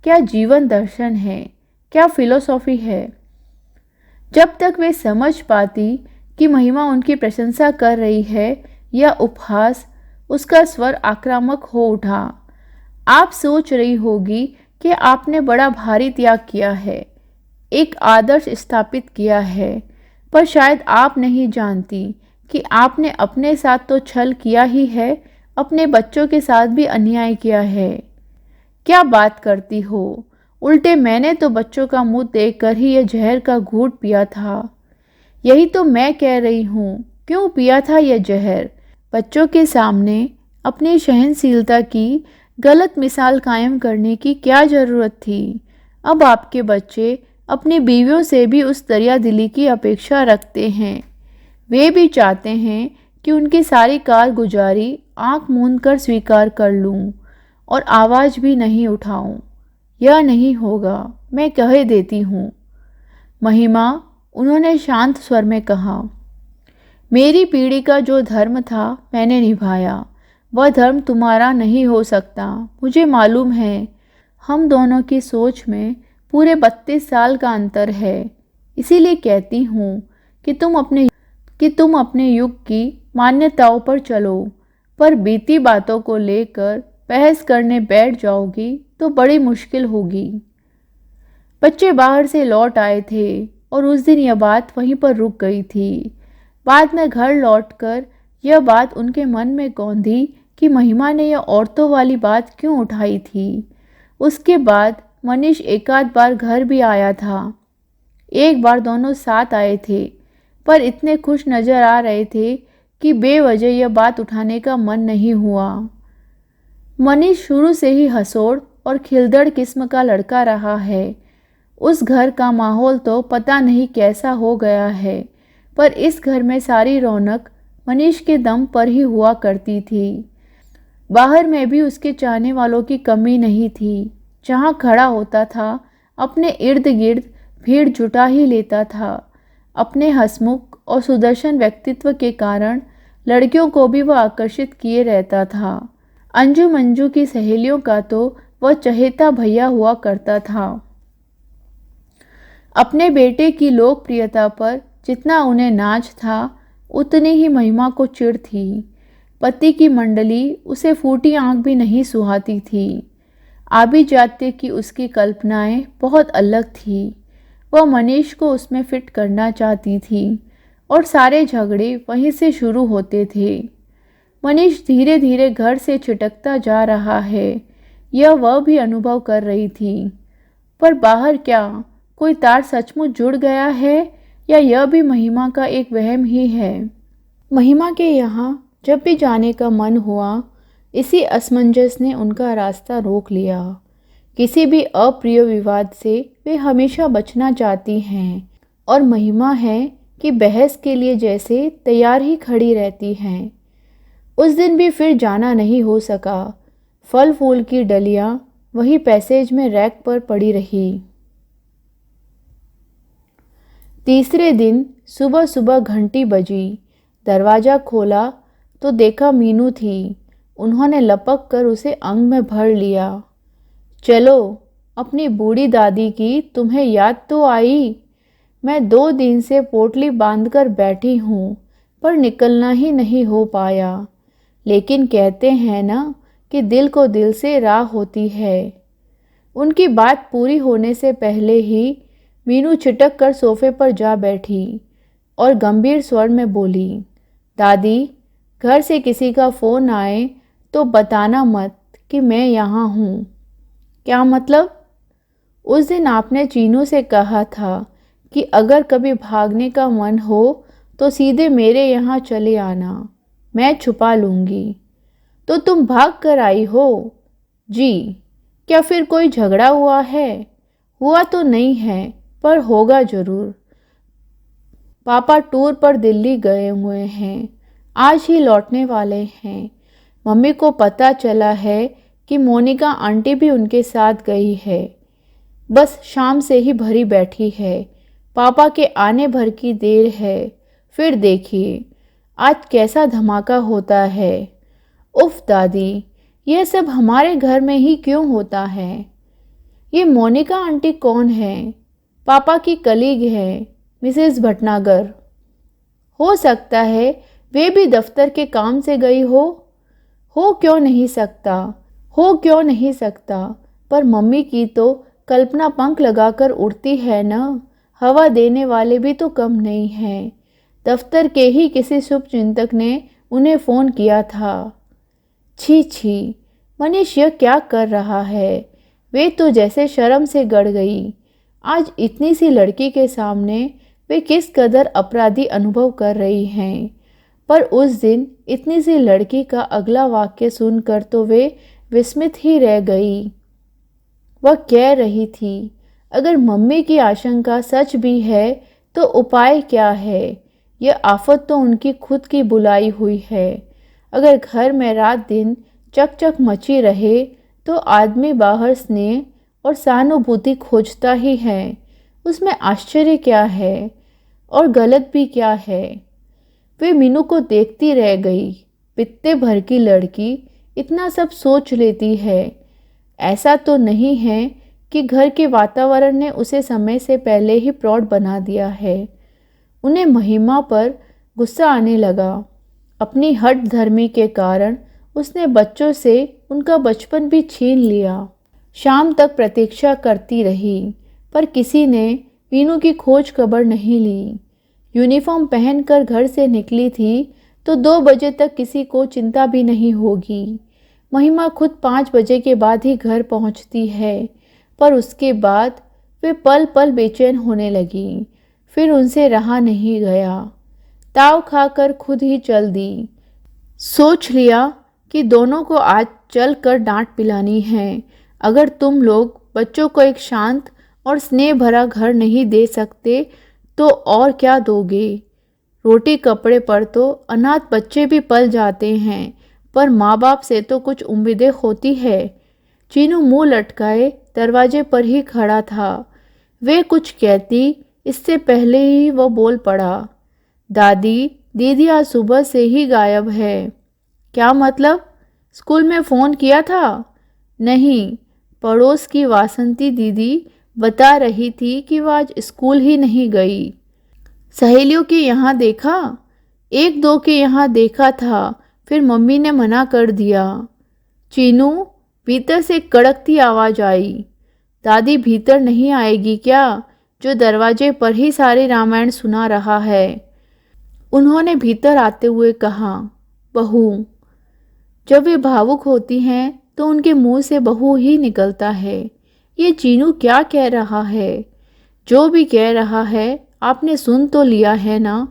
क्या जीवन दर्शन है, क्या फिलोसॉफी है। जब तक वे समझ पाती कि महिमा उनकी प्रशंसा कर रही है या उपहास, उसका स्वर आक्रामक हो उठा। आप सोच रही होगी कि आपने बड़ा भारी त्याग किया है, एक आदर्श स्थापित किया है, पर शायद आप नहीं जानती कि आपने अपने साथ तो छल किया ही है, अपने बच्चों के साथ भी अन्याय किया है। क्या बात करती हो? उल्टे मैंने तो बच्चों का मुंह देखकर ही यह जहर का घूंट पिया था। यही तो मैं कह रही हूँ, क्यों पिया था यह जहर? बच्चों के सामने अपनी सहनशीलता की गलत मिसाल कायम करने की क्या ज़रूरत थी? अब आपके बच्चे अपनी बीवियों से भी उस दरिया दिली की अपेक्षा रखते हैं। वे भी चाहते हैं कि उनकी सारी कारगुजारी आंख मूंद कर स्वीकार कर लूं और आवाज़ भी नहीं उठाऊं। यह नहीं होगा, मैं कह देती हूँ। महिमा, उन्होंने शांत स्वर में कहा, मेरी पीढ़ी का जो धर्म था मैंने निभाया। वह धर्म तुम्हारा नहीं हो सकता, मुझे मालूम है। हम दोनों की सोच में पूरे 32 साल का अंतर है। इसीलिए कहती हूँ कि तुम अपने युग की मान्यताओं पर चलो, पर बीती बातों को लेकर बहस करने बैठ जाओगी तो बड़ी मुश्किल होगी। बच्चे बाहर से लौट आए थे और उस दिन यह बात वहीं पर रुक गई थी। बाद में घर लौटकर यह बात उनके मन में कौंधी कि महिमा ने यह औरतों वाली बात क्यों उठाई थी। उसके बाद मनीष एकाध बार घर भी आया था। एक बार दोनों साथ आए थे, पर इतने खुश नजर आ रहे थे कि बेवजह यह बात उठाने का मन नहीं हुआ। मनीष शुरू से ही हंसोड़ और खिलदड़ किस्म का लड़का रहा है। उस घर का माहौल तो पता नहीं कैसा हो गया है, पर इस घर में सारी रौनक मनीष के दम पर ही हुआ करती थी। बाहर में भी उसके चाहने वालों की कमी नहीं थी। जहाँ खड़ा होता था अपने इर्द गिर्द भीड़ जुटा ही लेता था। अपने हंसमुख और सुदर्शन व्यक्तित्व के कारण लड़कियों को भी वह आकर्षित किए रहता था। अंजू मंजू की सहेलियों का तो वह चहेता भैया हुआ करता था। अपने बेटे की लोकप्रियता पर जितना उन्हें नाज था, उतनी ही महिमा को चिढ़ थी। पति की मंडली उसे फूटी आंख भी नहीं सुहाती थी। आभिजात्य की उसकी कल्पनाएं बहुत अलग थी। वह मनीष को उसमें फिट करना चाहती थी और सारे झगड़े वहीं से शुरू होते थे। मनीष धीरे धीरे घर से छिटकता जा रहा है, यह वह भी अनुभव कर रही थी। पर बाहर क्या कोई तार सचमुच जुड़ गया है या यह भी महिमा का एक वहम ही है? महिमा के यहाँ जब भी जाने का मन हुआ, इसी असमंजस ने उनका रास्ता रोक लिया। किसी भी अप्रिय विवाद से वे हमेशा बचना चाहती हैं और महिमा है कि बहस के लिए जैसे तैयार ही खड़ी रहती हैं। उस दिन भी फिर जाना नहीं हो सका। फल फूल की डलियां वही पैसेज में रैक पर पड़ी रही। तीसरे दिन सुबह सुबह घंटी बजी। दरवाज़ा खोला तो देखा मीनू थी। उन्होंने लपक कर उसे अंग में भर लिया। चलो, अपनी बूढ़ी दादी की तुम्हें याद तो आई? मैं 2 दिन से पोटली बांधकर बैठी हूँ, पर निकलना ही नहीं हो पाया। लेकिन कहते हैं ना कि दिल को दिल से राह होती है। उनकी बात पूरी होने से पहले ही मीनू छिटक कर सोफे पर जा बैठी और गंभीर स्वर में बोली, दादी, घर से किसी का फ़ोन आए तो बताना मत कि मैं यहाँ हूँ। क्या मतलब? उस दिन आपने चीनू से कहा था कि अगर कभी भागने का मन हो तो सीधे मेरे यहाँ चले आना, मैं छुपा लूँगी। तो तुम भाग कर आई हो? जी। क्या फिर कोई झगड़ा हुआ है? हुआ तो नहीं है, पर होगा ज़रूर। पापा टूर पर दिल्ली गए हुए हैं, आज ही लौटने वाले हैं। मम्मी को पता चला है कि मोनिका आंटी भी उनके साथ गई है। बस शाम से ही भरी बैठी है। पापा के आने भर की देर है। फिर देखिए आज कैसा धमाका होता है। उफ दादी, यह सब हमारे घर में ही क्यों होता है? ये मोनिका आंटी कौन है? पापा की कलीग है, मिसेस भटनागर। हो सकता है वे भी दफ्तर के काम से गई हो क्यों नहीं सकता, हो क्यों नहीं सकता। पर मम्मी की तो कल्पना पंख लगाकर उड़ती है ना, हवा देने वाले भी तो कम नहीं हैं। दफ्तर के ही किसी शुभचिंतक ने उन्हें फ़ोन किया था। छी छी, मनीष यह क्या कर रहा है? वे तो जैसे शर्म से गड़ गई। आज इतनी सी लड़की के सामने वे किस कदर अपराधी अनुभव कर रही हैं। पर उस दिन इतनी सी लड़की का अगला वाक्य सुनकर तो वे विस्मित ही रह गई। वह कह रही थी, अगर मम्मी की आशंका सच भी है तो उपाय क्या है? यह आफत तो उनकी खुद की बुलाई हुई है। अगर घर में रात दिन चकचक मची रहे तो आदमी बाहर स्नेह और सहानुभूति खोजता ही है। उसमें आश्चर्य क्या है और गलत भी क्या है? वे मीनू को देखती रह गई। पित्ते भर की लड़की इतना सब सोच लेती है। ऐसा तो नहीं है कि घर के वातावरण ने उसे समय से पहले ही प्रौढ़ बना दिया है। उन्हें महिमा पर गुस्सा आने लगा। अपनी हठ धर्मी के कारण उसने बच्चों से उनका बचपन भी छीन लिया। शाम तक प्रतीक्षा करती रही, पर किसी ने मीनू की खोज खबर नहीं ली। यूनिफॉर्म पहनकर घर से निकली थी तो 2 बजे तक किसी को चिंता भी नहीं होगी। महिमा खुद 5 बजे के बाद ही घर पहुंचती है, पर उसके बाद वे पल पल बेचैन होने लगी। फिर उनसे रहा नहीं गया। ताव खाकर खुद ही चल दी। सोच लिया कि दोनों को आज चल कर डांट पिलानी है। अगर तुम लोग बच्चों को एक शांत और स्नेह भरा घर नहीं दे सकते तो और क्या दोगे? रोटी कपड़े पर तो अनाथ बच्चे भी पल जाते हैं, पर माँ बाप से तो कुछ उम्मीदें होती है। चीनू मुंह लटकाए दरवाजे पर ही खड़ा था। वे कुछ कहती इससे पहले ही वो बोल पड़ा, दादी, दीदी आज सुबह से ही गायब है। क्या मतलब? स्कूल में फ़ोन किया था? नहीं, पड़ोस की वासंती दीदी बता रही थी कि वह आज स्कूल ही नहीं गई। सहेलियों के यहाँ देखा? एक दो के यहाँ देखा था, फिर मम्मी ने मना कर दिया। चीनू, भीतर से कड़कती आवाज़ आई। दादी भीतर नहीं आएगी क्या, जो दरवाजे पर ही सारी रामायण सुना रहा है? उन्होंने भीतर आते हुए कहा। बहू। जब वे भावुक होती हैं तो उनके मुंह से बहू ही निकलता है। ये चीनू क्या कह रहा है? जो भी कह रहा है आपने सुन तो लिया है ना?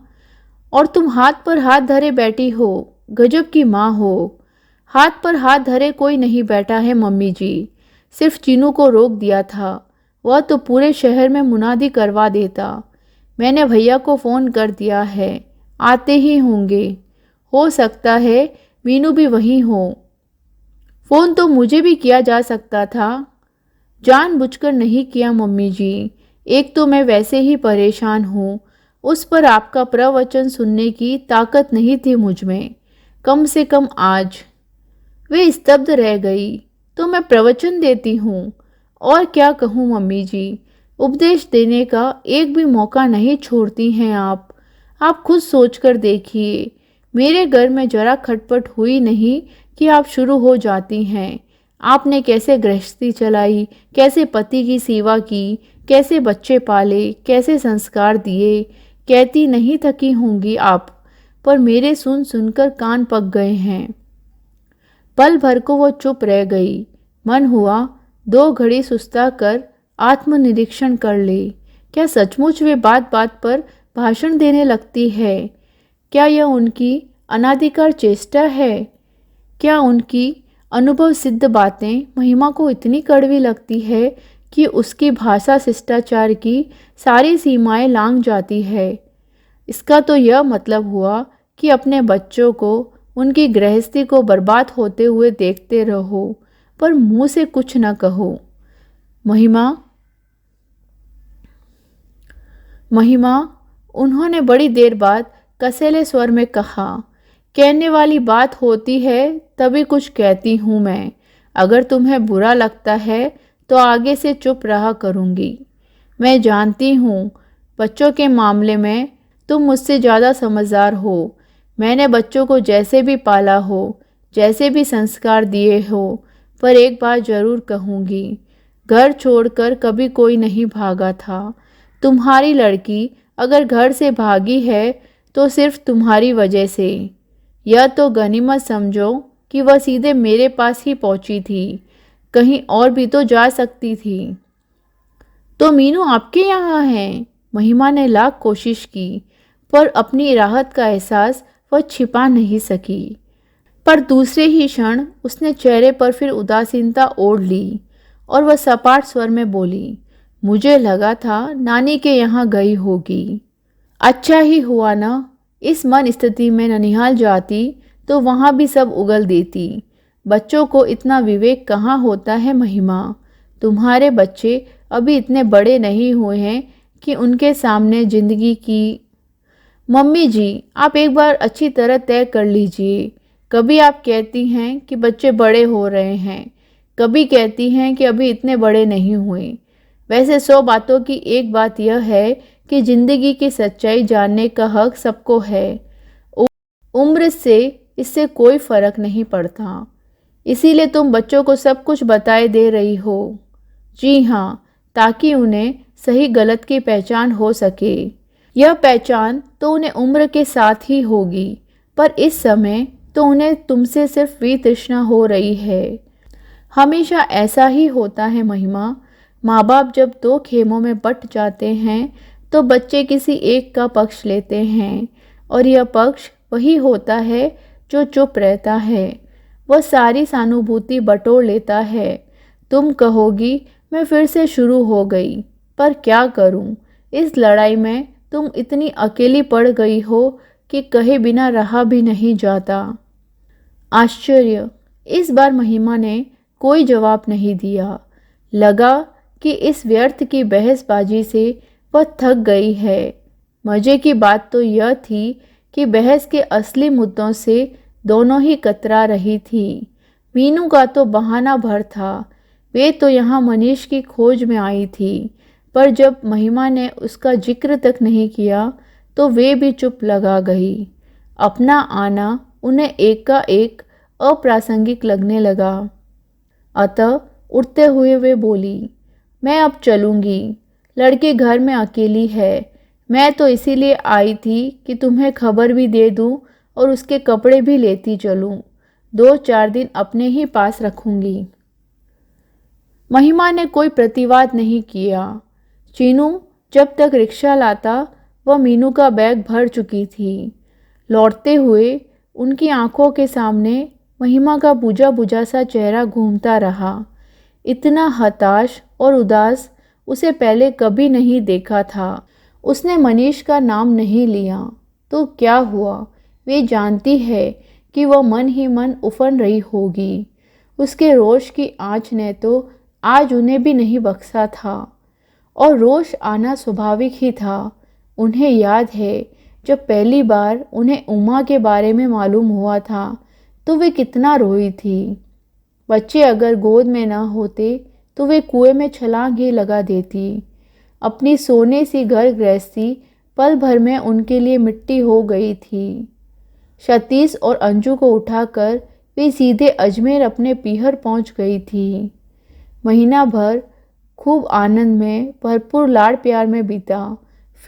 और तुम हाथ पर हाथ धरे बैठी हो, गजब की माँ हो। हाथ पर हाथ धरे कोई नहीं बैठा है मम्मी जी, सिर्फ चीनू को रोक दिया था। वह तो पूरे शहर में मुनादी करवा देता। मैंने भैया को फ़ोन कर दिया है, आते ही होंगे। हो सकता है मीनू भी वहीं हो। फ़ोन तो मुझे भी किया जा सकता था। जानबूझकर नहीं किया मम्मी जी, एक तो मैं वैसे ही परेशान हूँ, उस पर आपका प्रवचन सुनने की ताकत नहीं थी मुझ में, कम से कम आज। वे स्तब्ध रह गई। तो मैं प्रवचन देती हूँ, और क्या कहूँ मम्मी जी, उपदेश देने का एक भी मौका नहीं छोड़ती हैं आप। आप खुद सोचकर देखिए, मेरे घर में जरा खटपट हुई नहीं कि आप शुरू हो जाती हैं। आपने कैसे गृहस्थी चलाई, कैसे पति की सेवा की, कैसे बच्चे पाले, कैसे संस्कार दिए। कहती नहीं थकी होंगी आप, पर मेरे सुन सुनकर कान पक गए हैं। पल भर को वो चुप रह गई। मन हुआ 2 घड़ी सुस्ता कर आत्मनिरीक्षण कर ले। क्या सचमुच वे बात बात पर भाषण देने लगती है? क्या यह उनकी अनादिकार चेष्टा है? क्या उनकी अनुभव सिद्ध बातें महिमा को इतनी कड़वी लगती है कि उसकी भाषा शिष्टाचार की सारी सीमाएं लांघ जाती है? इसका तो यह मतलब हुआ कि अपने बच्चों को, उनकी गृहस्थी को बर्बाद होते हुए देखते रहो, पर मुंह से कुछ न कहो। महिमा, महिमा, उन्होंने बड़ी देर बाद कसेले स्वर में कहा। कहने वाली बात होती है तभी कुछ कहती हूँ मैं। अगर तुम्हें बुरा लगता है तो आगे से चुप रहा करूँगी। मैं जानती हूँ बच्चों के मामले में तुम मुझसे ज़्यादा समझदार हो। मैंने बच्चों को जैसे भी पाला हो, जैसे भी संस्कार दिए हो, पर एक बात ज़रूर कहूँगी, घर छोड़कर कभी कोई नहीं भागा था। तुम्हारी लड़की अगर घर से भागी है तो सिर्फ तुम्हारी वजह से। यह तो गनीमत समझो कि वह सीधे मेरे पास ही पहुंची थी, कहीं और भी तो जा सकती थी। तो मीनू आपके यहाँ है? महिमा ने लाख कोशिश की, पर अपनी राहत का एहसास वह छिपा नहीं सकी। पर दूसरे ही क्षण उसने चेहरे पर फिर उदासीनता ओढ़ ली और वह सपाट स्वर में बोली, मुझे लगा था नानी के यहाँ गई होगी। अच्छा ही हुआ ना, इस मन स्थिति में ननिहाल जाती तो वहाँ भी सब उगल देती। बच्चों को इतना विवेक कहाँ होता है महिमा। तुम्हारे बच्चे अभी इतने बड़े नहीं हुए हैं कि उनके सामने जिंदगी की। मम्मी जी, आप एक बार अच्छी तरह तय कर लीजिए। कभी आप कहती हैं कि बच्चे बड़े हो रहे हैं, कभी कहती हैं कि अभी इतने बड़े नहीं हुए। वैसे 100 बातों की एक बात यह है कि जिंदगी की सच्चाई जानने का हक सबको है। उम्र से इससे कोई फर्क नहीं पड़ता। इसीलिए तुम बच्चों को सब कुछ बताए दे रही हो। जी हाँ, ताकि उन्हें सही गलत की पहचान हो सके। यह पहचान तो उन्हें उम्र के साथ ही होगी, पर इस समय तो उन्हें तुमसे सिर्फ वितृष्णा हो रही है। हमेशा ऐसा ही होता है महिमा। माँ बाप जब 2 खेमों में बट जाते हैं तो बच्चे किसी एक का पक्ष लेते हैं, और यह पक्ष वही होता है जो चुप रहता है। वह सारी सहानुभूति बटोर लेता है। तुम कहोगी मैं फिर से शुरू हो गई, पर क्या करूं, इस लड़ाई में तुम इतनी अकेली पड़ गई हो कि कहे बिना रहा भी नहीं जाता। आश्चर्य। इस बार महिमा ने कोई जवाब नहीं दिया। लगा कि इस व्यर्थ की बहसबाजी से वह थक गई है। मज़े की बात तो यह थी कि बहस के असली मुद्दों से दोनों ही कतरा रही थी। मीनू का तो बहाना भर था, वे तो यहाँ मनीष की खोज में आई थी, पर जब महिमा ने उसका जिक्र तक नहीं किया तो वे भी चुप लगा गई। अपना आना उन्हें एकाएक अप्रासंगिक लगने लगा। अतः उठते हुए वे बोली, मैं अब चलूँगी, लड़की घर में अकेली है। मैं तो इसीलिए आई थी कि तुम्हें खबर भी दे दूँ और उसके कपड़े भी लेती चलूँ। 2-4 दिन अपने ही पास रखूँगी। महिमा ने कोई प्रतिवाद नहीं किया। चीनू जब तक रिक्शा लाता वह मीनू का बैग भर चुकी थी। लौटते हुए उनकी आंखों के सामने महिमा का बुझा बुझा सा चेहरा घूमता रहा। इतना हताश और उदास उसे पहले कभी नहीं देखा था। उसने मनीष का नाम नहीं लिया तो क्या हुआ, वे जानती है कि वह मन ही मन उफन रही होगी। उसके रोष की आँच ने तो आज उन्हें भी नहीं बख्शा था, और रोष आना स्वाभाविक ही था। उन्हें याद है जब पहली बार उन्हें उमा के बारे में मालूम हुआ था तो वे कितना रोई थी। बच्चे अगर गोद में न होते तो वे कुएं में छलांग ही लगा देती। अपनी सोने सी घर गृहस्थी पल भर में उनके लिए मिट्टी हो गई थी। सतीश और अंजू को उठाकर वे सीधे अजमेर अपने पीहर पहुंच गई थी। महीना भर खूब आनंद में भरपूर लाड़ प्यार में बीता।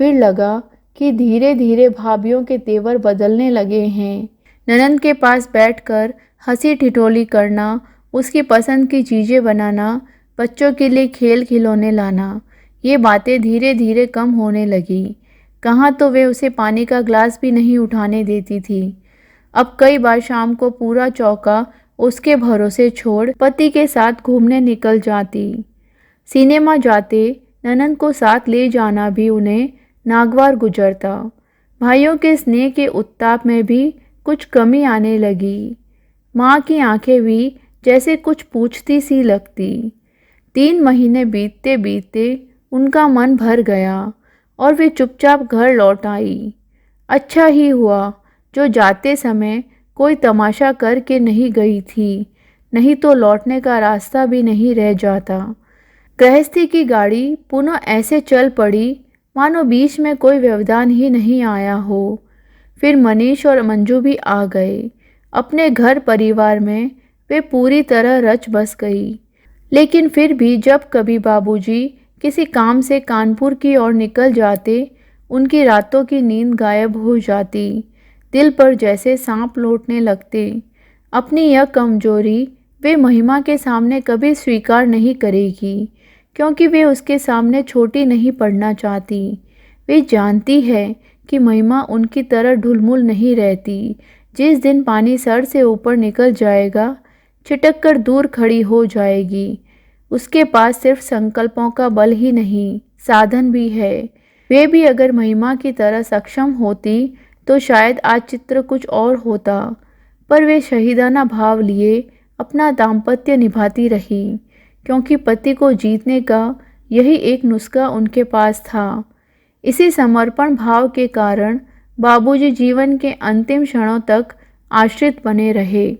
फिर लगा कि धीरे धीरे भाभीियों के तेवर बदलने लगे हैं। ननंद के पास बैठकर हंसी ठिठोली करना, उसकी पसंद की चीज़ें बनाना, बच्चों के लिए खेल खिलौने लाना, ये बातें धीरे धीरे कम होने लगी। कहाँ तो वे उसे पानी का ग्लास भी नहीं उठाने देती थी। अब कई बार शाम को पूरा चौका उसके भरोसे छोड़ पति के साथ घूमने निकल जाती। सिनेमा जाते ननंद को साथ ले जाना भी उन्हें नागवार गुजरता। भाइयों के स्नेह के उत्ताप में भी कुछ कमी आने लगी। माँ की आंखें भी जैसे कुछ पूछती सी लगती। 3 महीने बीतते बीतते उनका मन भर गया और वे चुपचाप घर लौट आई। अच्छा ही हुआ जो जाते समय कोई तमाशा करके नहीं गई थी, नहीं तो लौटने का रास्ता भी नहीं रह जाता। गृहस्थी की गाड़ी पुनः ऐसे चल पड़ी मानो बीच में कोई व्यवधान ही नहीं आया हो। फिर मनीष और मंजू भी आ गए। अपने घर परिवार में वे पूरी तरह रच बस गई। लेकिन फिर भी जब कभी बाबूजी किसी काम से कानपुर की ओर निकल जाते, उनकी रातों की नींद गायब हो जाती। दिल पर जैसे सांप लौटने लगते। अपनी यह कमजोरी वे महिमा के सामने कभी स्वीकार नहीं करेगी, क्योंकि वे उसके सामने छोटी नहीं पड़ना चाहती। वे जानती है कि महिमा उनकी तरह ढुलमुल नहीं रहती। जिस दिन पानी सर से ऊपर निकल जाएगा, छिटक कर दूर खड़ी हो जाएगी। उसके पास सिर्फ संकल्पों का बल ही नहीं, साधन भी है। वे भी अगर महिमा की तरह सक्षम होती तो शायद आज चित्र कुछ और होता, पर वे शहीदाना भाव लिए अपना दाम्पत्य निभाती रही, क्योंकि पति को जीतने का यही एक नुस्खा उनके पास था। इसी समर्पण भाव के कारण बाबूजी जीवन के अंतिम क्षणों तक आश्रित बने रहे।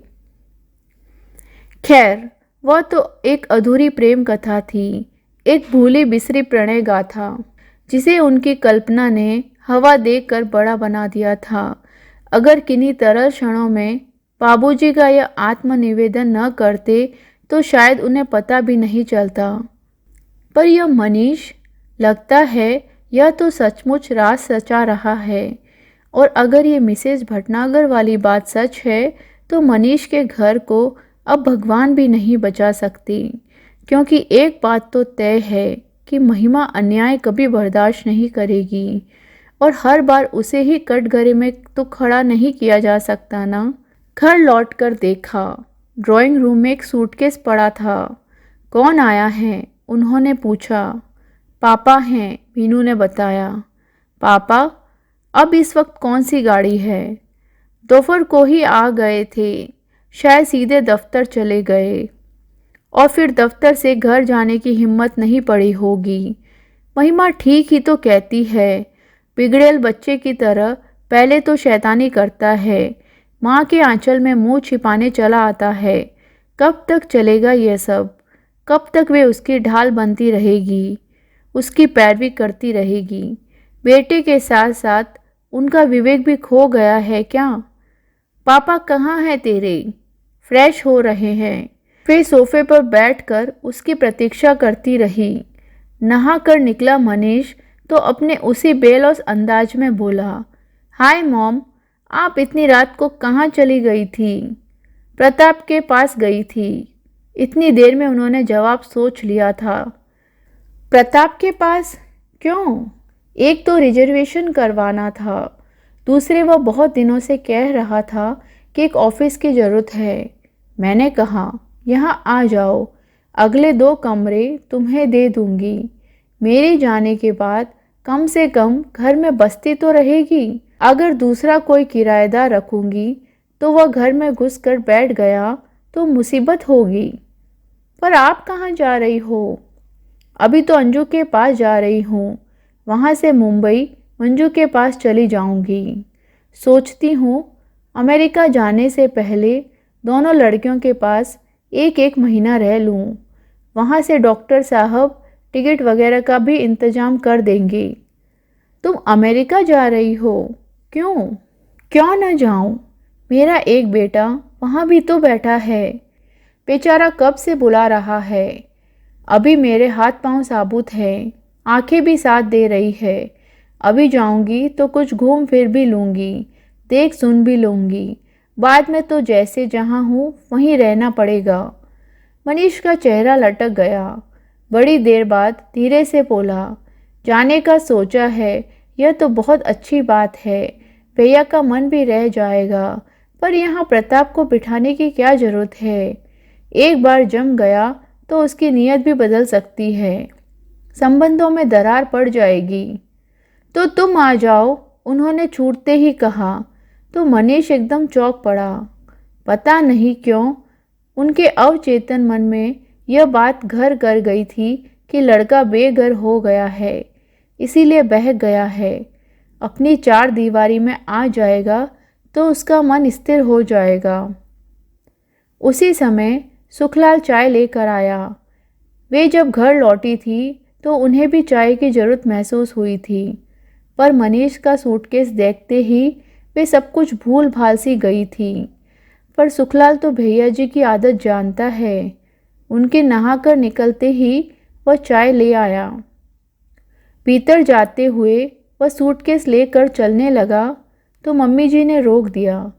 खैर, वह तो एक अधूरी प्रेम कथा थी, एक भूली बिसरी प्रणय गाथा, जिसे उनकी कल्पना ने हवा देकर बड़ा बना दिया था। अगर किन्हीं तरल क्षणों में बाबूजी का यह आत्मनिवेदन न करते तो शायद उन्हें पता भी नहीं चलता। पर यह मनीष, लगता है यह तो सचमुच राज सचा रहा है। और अगर ये मिसेज भटनागर वाली बात सच है तो मनीष के घर को अब भगवान भी नहीं बचा सकती, क्योंकि एक बात तो तय है कि महिमा अन्याय कभी बर्दाश्त नहीं करेगी, और हर बार उसे ही कटघरे में तो खड़ा नहीं किया जा सकता ना। घर लौटकर देखा, ड्राइंग रूम में एक सूटकेस पड़ा था। कौन आया है? उन्होंने पूछा। पापा हैं, मीनू ने बताया। पापा, अब इस वक्त कौन सी गाड़ी है? दोपहर को ही आ गए थे, शायद सीधे दफ्तर चले गए और फिर दफ्तर से घर जाने की हिम्मत नहीं पड़ी होगी। महिमा ठीक ही तो कहती है, बिगड़ेल बच्चे की तरह पहले तो शैतानी करता है, माँ के आंचल में मुंह छिपाने चला आता है। कब तक चलेगा यह सब? कब तक वे उसकी ढाल बनती रहेगी, उसकी पैरवी करती रहेगी? बेटे के साथ साथ उनका विवेक भी खो गया है क्या? पापा कहाँ हैं तेरे? फ्रेश हो रहे हैं। वे सोफे पर बैठकर उसकी प्रतीक्षा करती रही। नहा कर निकला मनीष तो अपने उसी बेलौस अंदाज में बोला, हाय मॉम, आप इतनी रात को कहाँ चली गई थी? प्रताप के पास गई थी। इतनी देर में उन्होंने जवाब सोच लिया था। प्रताप के पास? क्यों? एक तो रिजर्वेशन करवाना था, दूसरे वह बहुत दिनों से कह रहा था कि एक ऑफिस की ज़रूरत है। मैंने कहा, यहाँ आ जाओ, अगले 2 कमरे तुम्हें दे दूंगी। मेरे जाने के बाद कम से कम घर में बस्ती तो रहेगी। अगर दूसरा कोई किराएदार रखूंगी तो वह घर में घुसकर बैठ गया तो मुसीबत होगी। पर आप कहाँ जा रही हो? अभी तो अंजू के पास जा रही हूँ, वहाँ से मुंबई मंजू के पास चली जाऊंगी। सोचती हूँ अमेरिका जाने से पहले दोनों लड़कियों के पास एक एक महीना रह लूँ। वहाँ से डॉक्टर साहब टिकट वगैरह का भी इंतजाम कर देंगे। तुम अमेरिका जा रही हो? क्यों? क्यों न जाऊं? मेरा एक बेटा वहाँ भी तो बैठा है, बेचारा कब से बुला रहा है। अभी मेरे हाथ पांव साबुत हैं, आंखें भी साथ दे रही है। अभी जाऊंगी तो कुछ घूम फिर भी लूँगी, देख सुन भी लूँगी। बाद में तो जैसे जहाँ हूँ वहीं रहना पड़ेगा। मनीष का चेहरा लटक गया। बड़ी देर बाद धीरे से बोला, जाने का सोचा है, यह तो बहुत अच्छी बात है। भैया का मन भी रह जाएगा, पर यहाँ प्रताप को बिठाने की क्या ज़रूरत है? एक बार जम गया तो उसकी नीयत भी बदल सकती है, संबंधों में दरार पड़ जाएगी। तो तुम आ जाओ, उन्होंने छूटते ही कहा। तो मनीष एकदम चौंक पड़ा। पता नहीं क्यों उनके अवचेतन मन में यह बात घर कर गई थी कि लड़का बेघर हो गया है, इसीलिए बहक गया है। अपनी 4 दीवारी में आ जाएगा तो उसका मन स्थिर हो जाएगा। उसी समय सुखलाल चाय लेकर आया। वे जब घर लौटी थी तो उन्हें भी चाय की ज़रूरत महसूस हुई थी, पर मनीष का सूटकेस देखते ही वे सब कुछ भूल भाल सी गई थी। पर सुखलाल तो भैया जी की आदत जानता है। उनके नहाकर निकलते ही वह चाय ले आया। भीतर जाते हुए वह सूटकेस लेकर चलने लगा तो मम्मी जी ने रोक दिया।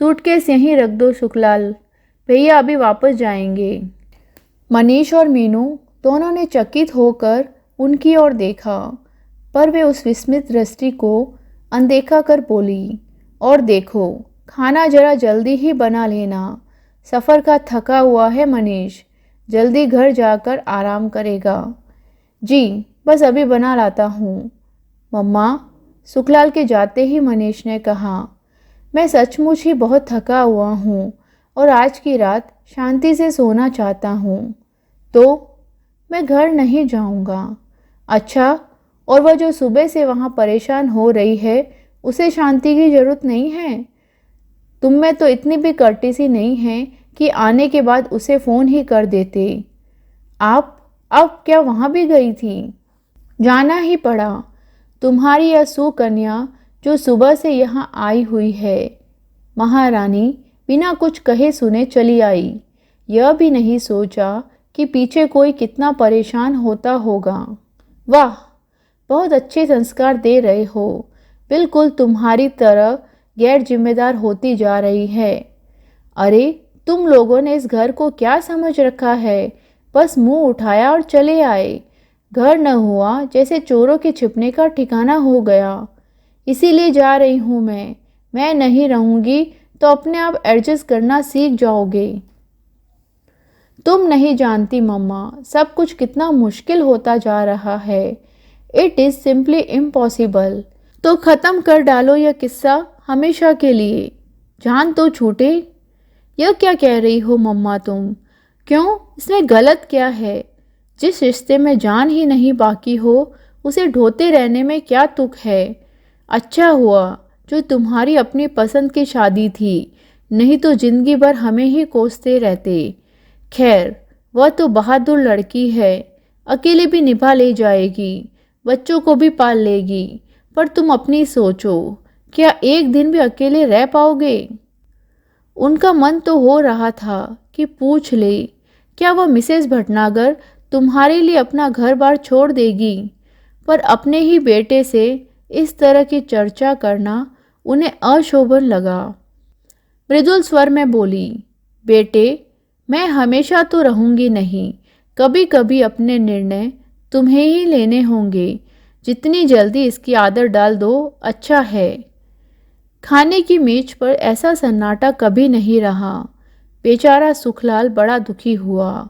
सूटकेस यहीं रख दो सुखलाल, भैया अभी वापस जाएंगे। मनीष और मीनू दोनों ने चकित होकर उनकी ओर देखा, पर वे उस विस्मित दृष्टि को अनदेखा कर बोली, और देखो, खाना जरा जल्दी ही बना लेना, सफ़र का थका हुआ है मनीष, जल्दी घर जाकर आराम करेगा। जी, बस अभी बना लाता हूँ। मम्मा, सुखलाल के जाते ही मनीष ने कहा, मैं सचमुच ही बहुत थका हुआ हूँ और आज की रात शांति से सोना चाहता हूँ। तो मैं घर नहीं जाऊँगा। अच्छा, और वह जो सुबह से वहाँ परेशान हो रही है, उसे शांति की ज़रूरत नहीं है? तुम में तो इतनी भी कर्टेसी नहीं है कि आने के बाद उसे फ़ोन ही कर देते। आप अब क्या वहाँ भी गई थी? जाना ही पड़ा। तुम्हारी यह सुकन्या जो सुबह से यहाँ आई हुई है, महारानी बिना कुछ कहे सुने चली आई। यह भी नहीं सोचा कि पीछे कोई कितना परेशान होता होगा। वाह, बहुत अच्छे संस्कार दे रहे हो। बिल्कुल तुम्हारी तरह गैर जिम्मेदार होती जा रही है। अरे, तुम लोगों ने इस घर को क्या समझ रखा है? बस मुंह उठाया और चले आए। घर न हुआ जैसे चोरों के छिपने का ठिकाना हो गया। इसीलिए जा रही हूँ मैं नहीं रहूँगी तो अपने आप एडजस्ट करना सीख जाओगे। तुम नहीं जानती मम्मा, सब कुछ कितना मुश्किल होता जा रहा है। It is simply impossible. तो ख़त्म कर डालो यह किस्सा हमेशा के लिए, जान तो छूटे। यह क्या कह रही हो मम्मा तुम? क्यों, इसमें गलत क्या है? जिस रिश्ते में जान ही नहीं बाकी हो उसे ढोते रहने में क्या तुक है? अच्छा हुआ जो तुम्हारी अपनी पसंद की शादी थी, नहीं तो जिंदगी भर हमें ही कोसते रहते। खैर, वह तो बहादुर लड़की है, अकेले भी निभा ले जाएगी, बच्चों को भी पाल लेगी। पर तुम अपनी सोचो, क्या एक दिन भी अकेले रह पाओगे? उनका मन तो हो रहा था कि पूछ ले, क्या वह मिसेस भटनागर तुम्हारे लिए अपना घर बार छोड़ देगी? पर अपने ही बेटे से इस तरह की चर्चा करना उन्हें अशोभन लगा। मृदुल स्वर में बोली, बेटे, मैं हमेशा तो रहूंगी नहीं, कभी कभी अपने निर्णय तुम्हें ही लेने होंगे। जितनी जल्दी इसकी आदत डाल दो अच्छा है। खाने की मेज पर ऐसा सन्नाटा कभी नहीं रहा। बेचारा सुखलाल बड़ा दुखी हुआ।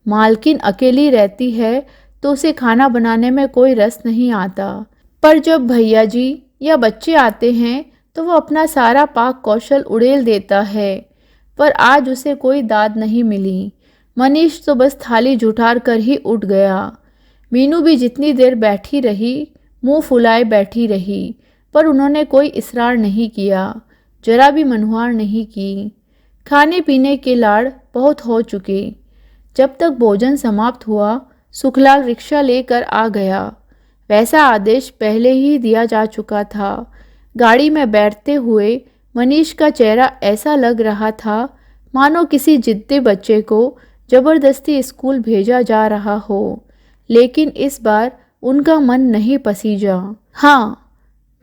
मालकिन अकेली रहती है तो उसे खाना बनाने में कोई रस नहीं आता, पर जब भैया जी या बच्चे आते हैं तो वो अपना सारा पाक कौशल उड़ेल देता है। पर आज उसे कोई दाद नहीं मिली। मनीष तो बस थाली जुठार कर ही उठ गया। मीनू भी जितनी देर बैठी रही मुंह फुलाए बैठी रही, पर उन्होंने कोई इसरार नहीं किया, जरा भी मनुहार नहीं की। खाने पीने के लाड़ बहुत हो चुके। जब तक भोजन समाप्त हुआ सुखलाल रिक्शा लेकर आ गया। वैसा आदेश पहले ही दिया जा चुका था। गाड़ी में बैठते हुए मनीष का चेहरा ऐसा लग रहा था मानो किसी जिद्दी बच्चे को जबरदस्ती स्कूल भेजा जा रहा हो। लेकिन इस बार उनका मन नहीं पसीजा। हाँ,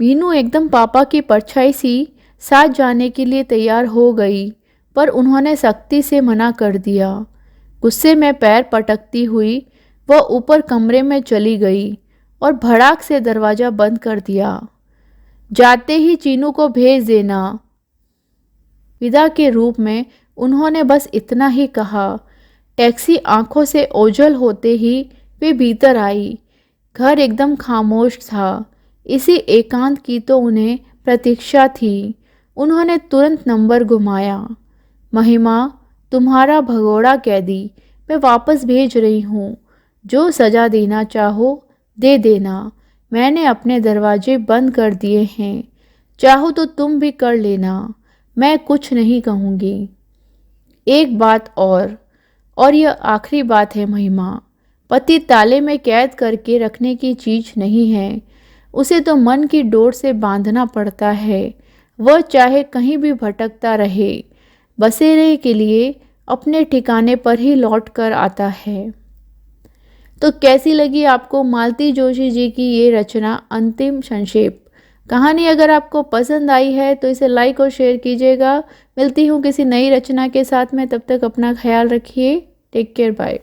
मीनू एकदम पापा की परछाई सी साथ जाने के लिए तैयार हो गई, पर उन्होंने सख्ती से मना कर दिया। गुस्से में पैर पटकती हुई वह ऊपर कमरे में चली गई और भड़ाक से दरवाज़ा बंद कर दिया। जाते ही चीनू को भेज देना। विदा के रूप में उन्होंने बस इतना ही कहा। टैक्सी आंखों से ओझल होते ही वे भीतर आई। घर एकदम खामोश था। इसी एकांत की तो उन्हें प्रतीक्षा थी। उन्होंने तुरंत नंबर घुमाया। महिमा, तुम्हारा भगोड़ा कैदी मैं वापस भेज रही हूँ। जो सज़ा देना चाहो दे देना। मैंने अपने दरवाजे बंद कर दिए हैं, चाहो तो तुम भी कर लेना। मैं कुछ नहीं कहूँगी। एक बात और यह आखिरी बात है महिमा, पति ताले में कैद करके रखने की चीज़ नहीं है। उसे तो मन की डोर से बांधना पड़ता है। वह चाहे कहीं भी भटकता रहे, बसेरे के लिए अपने ठिकाने पर ही लौट कर आता है। तो कैसी लगी आपको मालती जोशी जी की ये रचना अंतिम संक्षेप? कहानी अगर आपको पसंद आई है तो इसे लाइक और शेयर कीजिएगा। मिलती हूँ किसी नई रचना के साथ में, तब तक अपना ख्याल रखिए। Take care, bye.